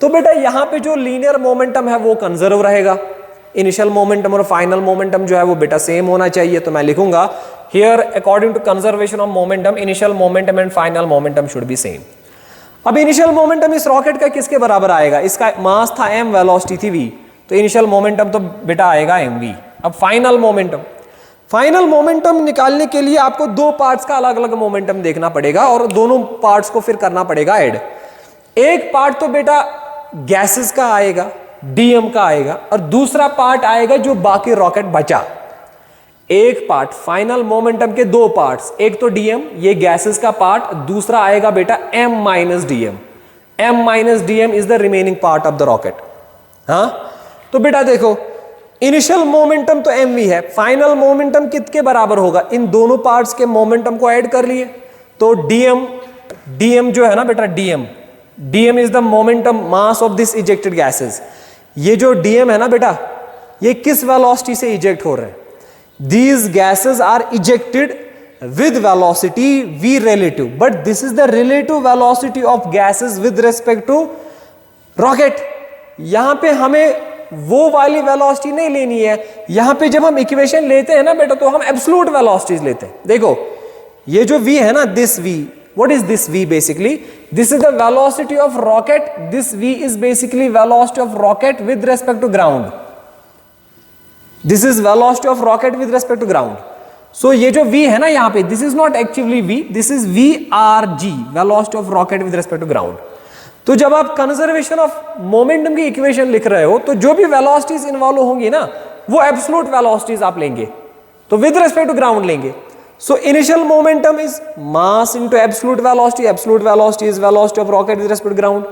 तो बेटा यहां पे जो लीनियर मोमेंटम है वो कंजर्व रहेगा। इनिशियल मोमेंटम और फाइनल मोमेंटम जो है वो बेटा सेम होना चाहिए। तो मैं लिखूंगा here according to conservation of momentum, initial momentum and final momentum should be same. अब इनिशियल मोमेंटम इस रॉकेट का किसके बराबर आएगा? इसका मास था m, वेलोसिटी थी v, तो इनिशियल मोमेंटम तो बेटा आएगा mv। अब फाइनल मोमेंटम निकालने के लिए आपको दो पार्ट्स का अलग अलग मोमेंटम देखना पड़ेगा और दोनों पार्ट्स को फिर करना पड़ेगा ऐड। एक पार्ट तो बेटा गैसेस का आएगा, dm का आएगा, और दूसरा पार्ट आएगा जो बाकी रॉकेट बचा। एक पार्ट फाइनल मोमेंटम के दो पार्ट्स, एक तो dm ये गैसेस का पार्ट, दूसरा आएगा बेटा m minus dm। m minus dm is the remaining part of the rocket. हाँ, तो बेटा देखो इनिशियल मोमेंटम तो mv है, फाइनल मोमेंटम कितने बराबर होगा? इन दोनों पार्ट्स के मोमेंटम को ऐड कर लिए तो dm जो है ना बेटा, dm is the momentum mass of this ejected gases. ये जो dm है ना बेटा, ये किस वेलोसिटी से इजेक्ट हो रहे हैं? These gases are ejected with velocity v relative, but this is the relative velocity of gases with respect to rocket। यहां पे हमें वो वाली वेलोसिटी नहीं लेनी है। यहां पे जब हम इक्वेशन लेते हैं ना बेटा, तो हम एब्सोल्यूट वेलोसिटीज लेते हैं। देखो ये जो v है ना, this v, what is this v basically? This is the velocity of rocket, this v is basically velocity of rocket with respect to ground। This is velocity of rocket with respect to ground। So ये जो v है ना यहाँ पे, this is not actually v, this is VRG, velocity of rocket with respect to ground. तो जब आप कंजर्वेशन ऑफ मोमेंटम की इक्वेशन लिख रहे हो तो जो भी वेलोसिटीज इन्वॉल्व होंगी ना वो एब्सोल्यूट वेलोसिटीज आप लेंगे, तो विद रिस्पेक्ट टू ग्राउंड लेंगे। So initial momentum is mass into absolute velocity is velocity of rocket with respect to ground.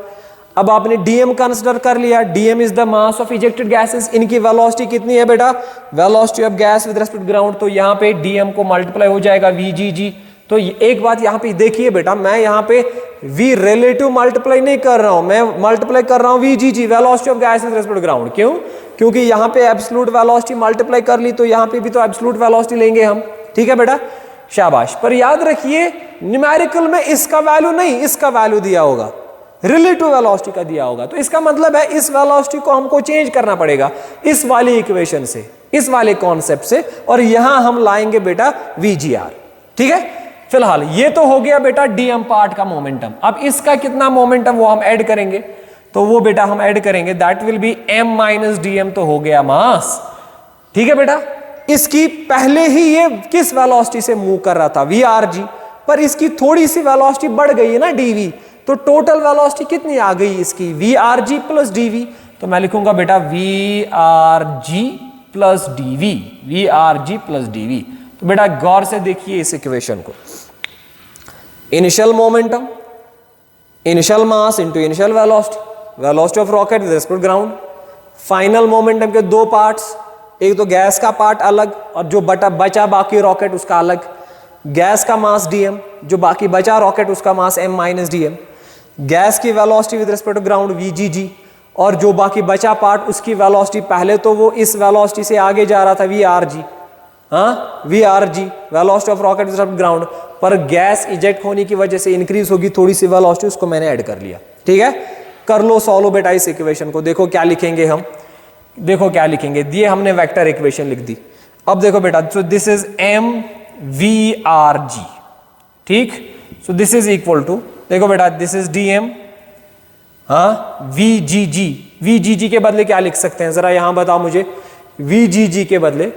अब आपने dm कंसीडर कर लिया, dm is the mass of ejected gases, इनकी वेलोसिटी कितनी है बेटा, velocity of gas with respect to ground, तो यहाँ पे dm को मल्टीप्लाई हो जाएगा vgg। तो एक बात यहाँ पे देखिए बेटा, मैं यहाँ पे v रिलेटिव मल्टीप्लाई नहीं कर रहा हूं, मैं मल्टीप्लाई कर रहा हूं vgg, velocity of gas with respect to ground. क्यों? क्योंकि यहाँ पे एब्सोल्यूट वेलोसिटी मल्टीप्लाई कर ली तो यहाँ पे भी तो एब्सोल्यूट वेलोसिटी लेंगे हम। ठीक है बेटा, शाबाश। पर याद रखिए न्यूमेरिकल में इसका वैल्यू नहीं, इसका वैल्यू दिया होगा, रिलेटिव वेलोसिटी का दिया होगा। तो इसका मतलब है इस वेलोसिटी को हमको चेंज करना पड़ेगा इस वाली इक्वेशन से, इस वाले कॉन्सेप्ट से, और यहां हम लाएंगे बेटा VGR। ठीक है, फिलहाल ये तो हो गया बेटा dm पार्ट का मोमेंटम। अब इसका कितना मोमेंटम वो हम ऐड करेंगे, तो वो बेटा हम ऐड करेंगे, that will B m minus dm, तो हो गया मास। ठीक है बेटा, इसकी पहले ही ये किस वेलोसिटी से मूव कर रहा था, VRG, पर इसकी थोड़ी सी वेलोसिटी बढ़ गई है ना dv, तो टोटल वेलोसिटी कितनी आ गई इसकी, VRG प्लस dv। तो मैं लिखूंगा बेटा VRG plus dv, VRG plus dv। तो बेटा गौर से देखिए इस इक्वेशन को, initial momentum, initial mass into initial velocity, velocity of rocket with respect to ground. Final momentum के दो पार्ट्स, एक तो गैस का पार्ट अलग और जो बचा बाकी रॉकेट उसका अलग। गैस का मास dm, जो बाकी बचा रॉकेट उसका mass m minus dm। Gas की velocity with respect to ground VGG, और जो बाकी बचा पार्ट उसकी वेलोसिटी, पहले तो वो इस वेलोसिटी से आगे जा रहा था VRG, हाँ VRG, velocity of rocket with respect to ground, पर गैस इजेक्ट होने की वजह से इंक्रीज होगी थोड़ी सी वेलोसिटी, उसको मैंने ऐड कर लिया। ठीक है, कर लो सॉल्व बेटा इस इक्वेशन को। देखो क्या लिखेंगे हम, देखो क्या लिखेंगे, दिए हमने वेक्टर इक्वेशन लिख दी। अब देखो बेटा, सो दिस इज MVRG, ठीक, so this is equal to, देखो बेटा दिस इज dm, हाँ VGG, VGG के बदले क्या लिख सकते हैं जरा यहां बताओ मुझे, VGG के बदले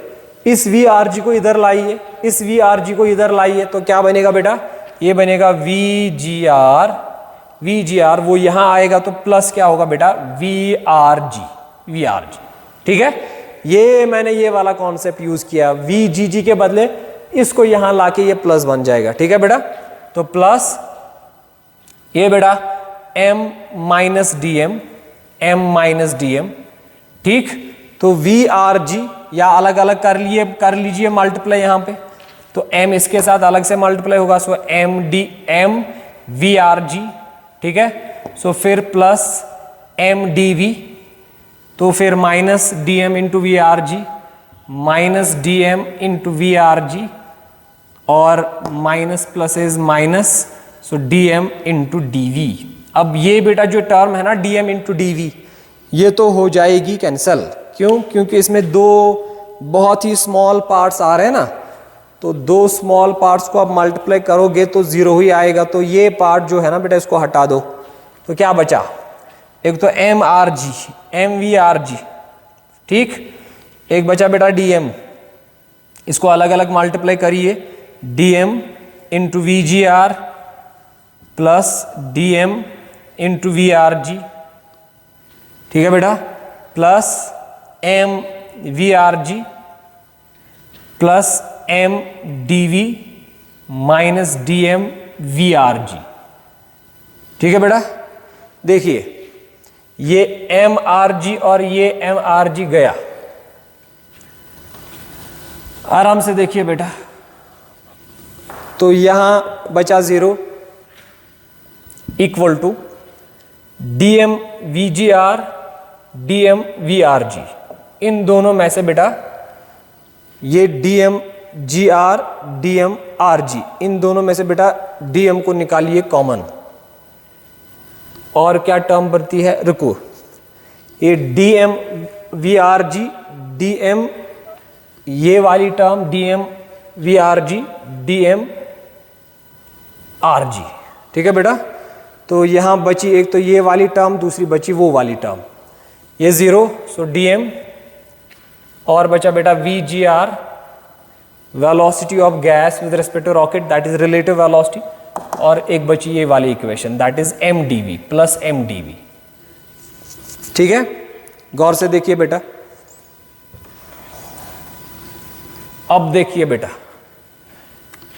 इस VRG को इधर लाइए, इस VRG को इधर लाइए, तो क्या बनेगा बेटा, ये बनेगा VGR, VGR वो यहां आएगा तो प्लस क्या होगा बेटा VRG। ठीक है, ये मैंने ये वाला कॉन्सेप्ट यूज किया, VGG के बदले इसको यहां लाके ये प्लस बन जाएगा। ठीक है बेटा, तो प्लस ये बेटा m माइनस dm, ठीक, तो VRG या अलग अलग कर लीजिए मल्टीप्लाई यहां पे, तो m इसके साथ अलग से मल्टीप्लाई होगा, सो m VRG। ठीक है, सो फिर प्लस m dv, तो फिर minus dm into VRG, minus dm into VRG, और minus plus is minus, so dm into dv। अब ये बेटा जो टर्म है ना dm इंटू dv, ये तो हो जाएगी कैंसल। क्यों? क्योंकि इसमें दो बहुत ही स्मॉल पार्ट्स आ रहे हैं ना, तो दो स्मॉल पार्ट्स को आप मल्टीप्लाई करोगे तो जीरो ही आएगा, तो ये पार्ट जो है ना बेटा इसको हटा दो, तो क्या बचा, एक तो MVRG, ठीक, एक बचा बेटा dm, इसको अलग अलग मल्टीप्लाई करिए, dm into VGR plus dm into VRG। ठीक है बेटा, plus MVRG plus MDV minus dm VRG। ठीक है बेटा, देखिए ये MRG और ये MRG गया, आराम से देखिए बेटा, तो यहां बचा 0 equal to dm VGR dm VRG। इन दोनों में से बेटा ये dm GR dm RG, इन दोनों में से बेटा dm को निकालिए कॉमन, और क्या टर्म बनती है, रुको, ये dm VRG dm, ये वाली term dm VRG dm RG। ठीक है बेटा, तो यहां बची एक तो ये वाली टर्म, दूसरी बची वो वाली टर्म, ये 0, सो dm, और बचा बेटा VGR velocity of gas with respect to rocket that is relative velocity, और एक बची ये वाली equation that is mdv plus mdv। ठीक है, गौर से देखिए बेटा। अब देखिए बेटा,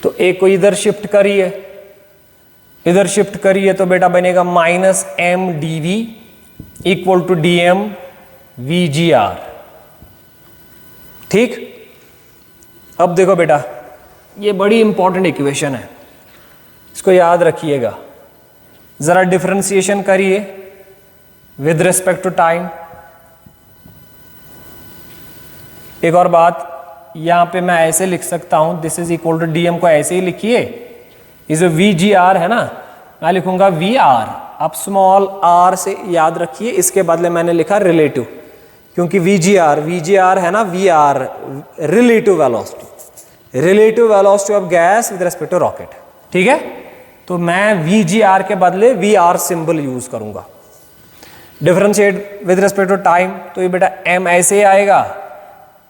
तो एक को इधर शिफ्ट करिए, इधर शिफ्ट करिए तो बेटा बनेगा minus mdv equal to dm vgr। ठीक, अब देखो बेटा, ये बड़ी इंपॉर्टेंट इक्वेशन है, इसको याद रखिएगा। जरा डिफरेंशिएशन करिए विद रिस्पेक्ट टू टाइम। एक और बात, यहां पे मैं ऐसे लिख सकता हूं, this is equal to DM को ऐसे ही लिखिए, ये जो VGR है ना, मैं लिखूंगा VR। आप स्मॉल r से याद रखिए, इसके बदले मैंने लिखा रिलेटिव, क्योंकि VGR है ना, VR relative velocity, relative velocity of gas with respect to rocket. ठीक है, तो मैं VGR के बदले VR सिंबल यूज करूंगा। Differentiate with respect to time, तो ये बेटा m ऐसे ही आएगा,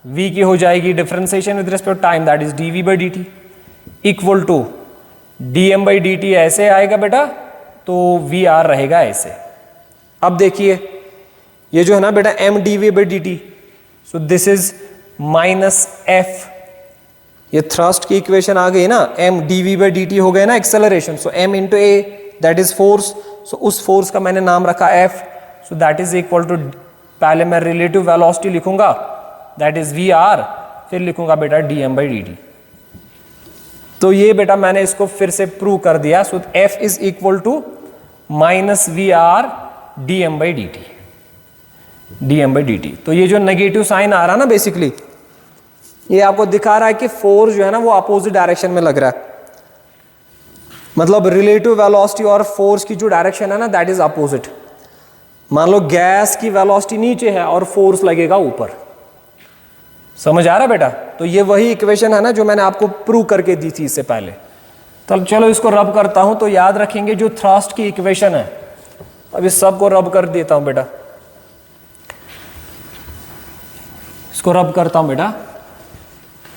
v की हो जाएगी differentiation with respect to time that is dv by dt equal to dm by dt ऐसे आएगा बेटा, तो VR रहेगा ऐसे। अब देखिए ये जो है ना बेटा mdv by dt, so this is minus f, ये थ्रस्ट की इक्वेशन आ गई ना, mdv बाई dt हो गया ना acceleration, so m into a that is force, so उस फोर्स का मैंने नाम रखा f, so that is equal to, पहले मैं रिलेटिव वेलोसिटी लिखूंगा दैट इज VR, फिर लिखूंगा बेटा dm बाई dt। तो ये बेटा मैंने इसको फिर से प्रूव कर दिया, so f is equal to minus VR dm by dt, dm by dt। तो ये जो नेगेटिव साइन आ रहा ना, बेसिकली ये आपको दिखा रहा है कि फोर्स जो है ना वो अपोजिट डायरेक्शन में लग रहा है, मतलब रिलेटिव वेलोसिटी और फोर्स की जो डायरेक्शन है ना दैट इज अपोजिट। मान लो गैस की वेलोसिटी नीचे है और फोर्स लगेगा ऊपर, समझ आ रहा है बेटा? तो ये वही इक्वेशन है ना जो मैंने आपको प्रूव करके दी थी इससे पहले। तो चलो इसको रब करता हूं, तो याद रखेंगे जो थ्रस्ट की इक्वेशन है, अब इस सब को रब कर देता हूं बेटा, इसको रब करता हूं बेटा।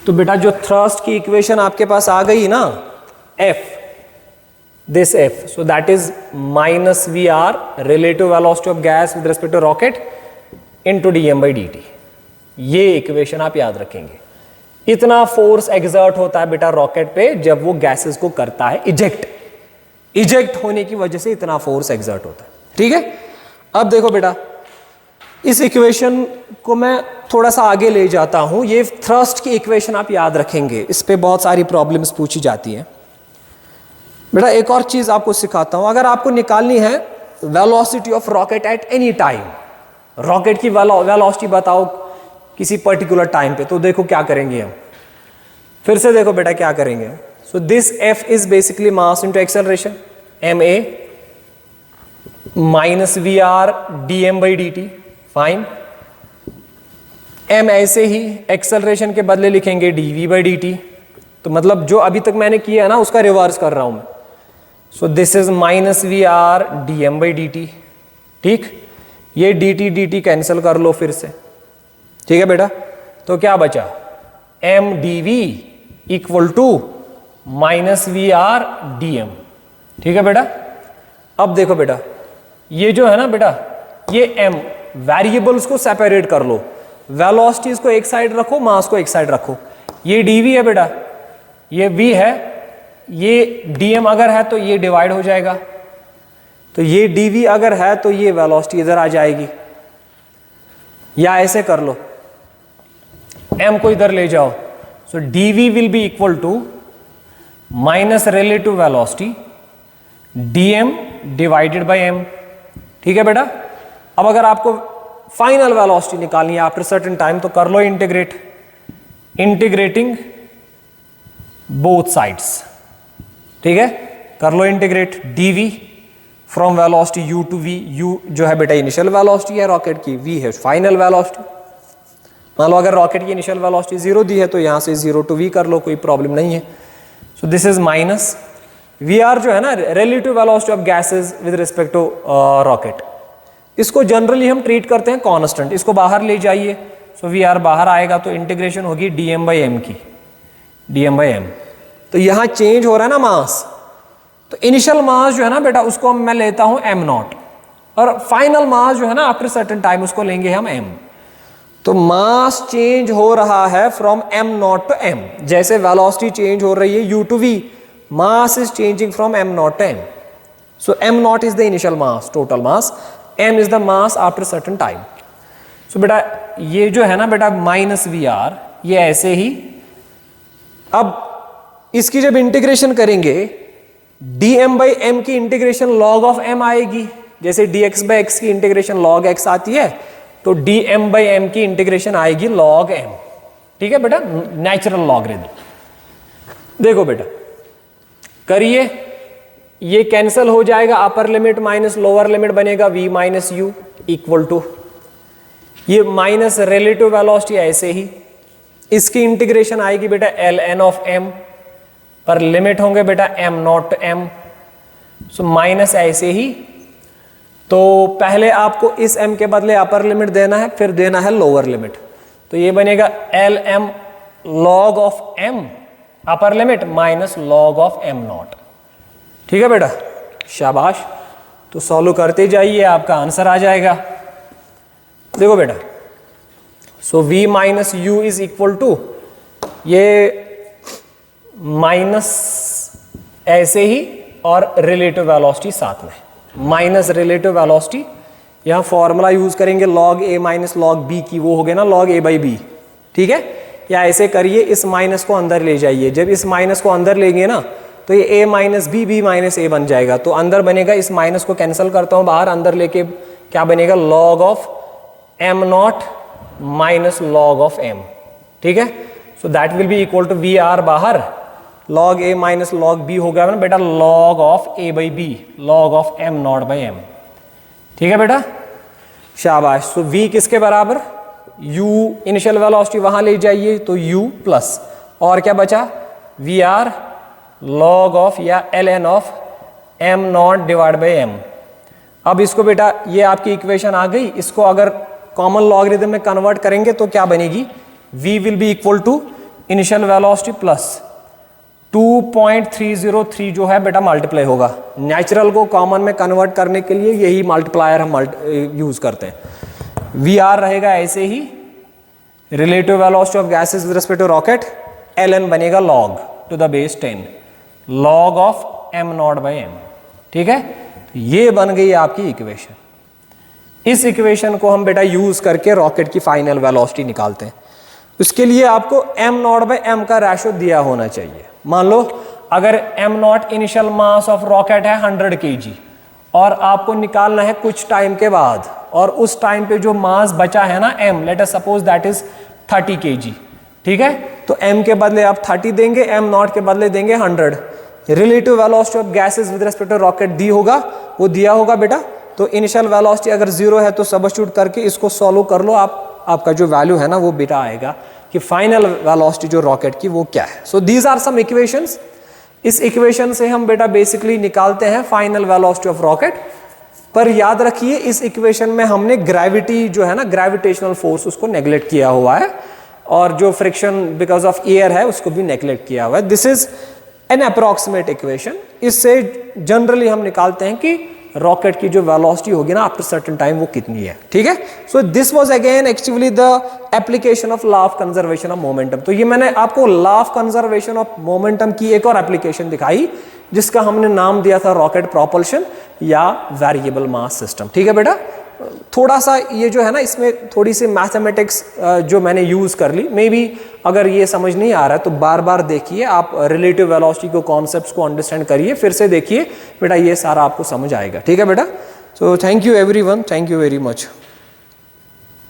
तो बेटा जो थ्रस्ट की इक्वेशन आपके पास आ गई ना, F, this F, so that is minus VR relative velocity of gas with respect to rocket into dm by dt। ये इक्वेशन आप याद रखेंगे। इतना फोर्स एग्जर्ट होता है बेटा रॉकेट पे जब वो गैसेस को करता है इजेक्ट होने की वजह से इतना फोर्स एग्जर्ट होता है। ठीक है, अब देखो बेटा इस इक्वेशन को मैं थोड़ा सा आगे ले जाता हूं। ये थ्रस्ट की इक्वेशन आप याद रखेंगे, इस पे बहुत सारी प्रॉब्लम्स पूछी जाती हैं बेटा। एक और चीज आपको सिखाता हूं, अगर आपको निकालनी है velocity of rocket at any time, rocket की वेलोसिटी बताओ किसी पर्टिकुलर टाइम पे, तो देखो क्या करेंगे हम, फिर से देखो बेटा क्या करेंगे। So this F is basically mass into acceleration, ma minus VR dm by dt, fine. m ऐसे ही एक्सेलरेशन के बदले लिखेंगे dv बाई dt, तो मतलब जो अभी तक मैंने किया है ना उसका रिवर्स कर रहा हूं मैं। सो this is minus VR dm by dt। ठीक, ये dt कैंसिल कर लो फिर से, ठीक है बेटा। तो क्या बचा, m dv equal to minus VR dm। ठीक है बेटा। अब देखो बेटा ये जो है ना बेटा, ये m वेरिएबल्स को सेपरेट कर लो, वेलोसिटीज को एक साइड रखो, मास को एक साइड रखो। ये dv है बेटा, ये v है, ये dm अगर है तो ये डिवाइड हो जाएगा, तो ये dv अगर है तो ये वेलोसिटी इधर आ जाएगी, या ऐसे कर लो m को इधर ले जाओ। So dv will be equal to minus relative velocity dm divided by m। ठीक है बेटा। अब अगर आपको फाइनल वेलोसिटी निकालनी है आफ्टर सर्टेन टाइम तो कर लो इंटीग्रेटिंग बोथ साइड्स। ठीक है, कर लो integrate dv from velocity u to v। u जो है बेटा इनिशियल वेलोसिटी है रॉकेट की, v है फाइनल वेलोसिटी। मान लो अगर रॉकेट की इनिशियल वेलोसिटी 0 दी है तो यहां से 0 टू v कर लो, कोई प्रॉब्लम नहीं है। So this is minus VR जो है ना relative velocity of gases with respect to rocket, इसको जनरली हम ट्रीट करते हैं कांस्टेंट, इसको बाहर ले जाइए। सो VR बाहर आएगा तो इंटीग्रेशन होगी dm बाई m की, dm/m। तो यहां चेंज हो रहा है ना मास, तो इनिशियल मास जो है ना बेटा उसको मैं लेता हूं m0, और फाइनल मास जो है ना आफ्टर सर्टेन टाइम उसको लेंगे हम m। तो मास चेंज हो रहा है फ्रॉम m0 टू m, जैसे वेलोसिटी चेंज हो रही है u to v, mass is changing from m0 to m। So m0 is the initial mass, total mass, m is the mass after certain time. So बेटा ये जो है ना बेटा -vr, ये ऐसे ही, अब इसकी जब इंटीग्रेशन करेंगे dm/m की इंटीग्रेशन log ऑफ m आएगी, जैसे dx/x की इंटीग्रेशन log x आती है, तो dm/m की इंटीग्रेशन आएगी log m। ठीक है बेटा, नेचुरल लॉगरिथम। देखो बेटा करिए, ये कैंसिल हो जाएगा, upper limit minus lower limit बनेगा v minus u equal to, ये माइनस रिलेटिव वेलोसिटी ऐसे ही, इसकी इंटीग्रेशन आएगी बेटा ln ऑफ m, पर लिमिट होंगे बेटा m0 to m, so minus ऐसे ही। तो पहले आपको इस m के बदले अपर लिमिट देना है, फिर देना है लोअर लिमिट, तो ये बनेगा lm log of m upper limit minus log of m0। ठीक है बेटा, शाबाश। तो सॉल्व करते जाइए, आपका आंसर आ जाएगा। देखो बेटा, so v minus u is equal to, ये माइनस ऐसे ही और रिलेटिव वेलोसिटी साथ में, माइनस रिलेटिव वेलोसिटी, यहां फॉर्मूला यूज करेंगे log a minus log b की, वो हो गया ना log a/b। ठीक है, या ऐसे करिए, इस माइनस को अंदर ले जाइए, जब इस माइनस को अंदर लेंगे ना तो ये a minus B, B minus A बन जाएगा, तो अंदर बनेगा, इस माइनस को कैंसिल करता हूं बाहर, अंदर लेके क्या बनेगा log of m0 minus log of m। ठीक है, so that will be equal to vr बाहर, log a minus log b हो गया ना बेटा log of a/b, log of m0/m। ठीक है बेटा, शाबाश। सो v किसके बराबर, u इनिशियल वेलोसिटी वहां ले जाइए, तो u प्लस, और क्या बचा vr log ऑफ या ln of m0 divide by m। अब इसको बेटा, ये आपकी इक्वेशन आ गई, इसको अगर कॉमन लॉगरिथम में कन्वर्ट करेंगे तो क्या बनेगी, v will be equal to initial velocity plus 2.303 जो है बेटा मल्टीप्लाई होगा। नेचुरल को कॉमन में कन्वर्ट करने के लिए यही मल्टीप्लायर हम यूज करते हैं। vr रहेगा ऐसे ही, relative velocity of gases with respect to rocket, ln बनेगा log to the base 10 log of m0/m। ठीक है, तो ये बन गई आपकी इक्वेशन। इस इक्वेशन को हम बेटा यूज करके रॉकेट की फाइनल वेलोसिटी निकालते हैं। उसके लिए आपको m0/m का रेशो दिया होना चाहिए। मान लो अगर m0 initial mass of rocket है 100 kg, और आपको निकालना है कुछ टाइम के बाद, और उस टाइम पे जो मास बचा है ना m, late us suppose that is 30 kg। ठीक है, तो m के बदले आप 30 देंगे, m0 के बदले देंगे 100। Relative velocity of gases with respect to rocket दी होगा, वो दिया होगा बेटा, तो इनिशियल वेलोसिटी अगर 0 है तो सबस्टिट्यूट करके इसको सॉल्व कर लो, आपका जो वैल्यू है ना वो बेटा आएगा कि फाइनल वेलोसिटी जो रॉकेट की वो क्या है। So these are some equations. इस इक्वेशन से हम बेटा बेसिकली निकालते हैं फाइनल वेलोसिटी ऑफ रॉकेट। पर याद रखिए इस इक्वेशन में हमने ग्रेविटी जो है ना, ग्रेविटेशनल फोर्स, उसको नेग्लेक्ट किया हुआ है, और जो फ्रिक्शन बिकॉज ऑफ एयर है उसको भी नेग्लेक्ट किया हुआ है। This is an approximate equation. इससे जनरली हम निकालते हैं कि रॉकेट की जो वेलोसिटी होगी ना आफ्टर सर्टेन टाइम वो कितनी है। ठीक है, so this was again actually the application of law of conservation of momentum. तो ये मैंने आपको law of conservation of momentum की एक और एप्लीकेशन दिखाई, जिसका हमने नाम दिया था रॉकेट प्रोपल्शन या वेरिएबल मास सिस्टम। ठीक है बेटा, थोड़ा सा ये जो है ना, इसमें थोड़ी सी मैथमेटिक्स जो मैंने यूज कर ली, मे बी अगर ये समझ नहीं आ रहा है तो बार बार देखिए, आप रिलेटिव वेलोसिटी को, कॉन्सेप्ट्स को अंडरस्टैंड करिए, फिर से देखिए बेटा, ये सारा आपको समझ आएगा। ठीक है बेटा, so thank you everyone, thank you very much.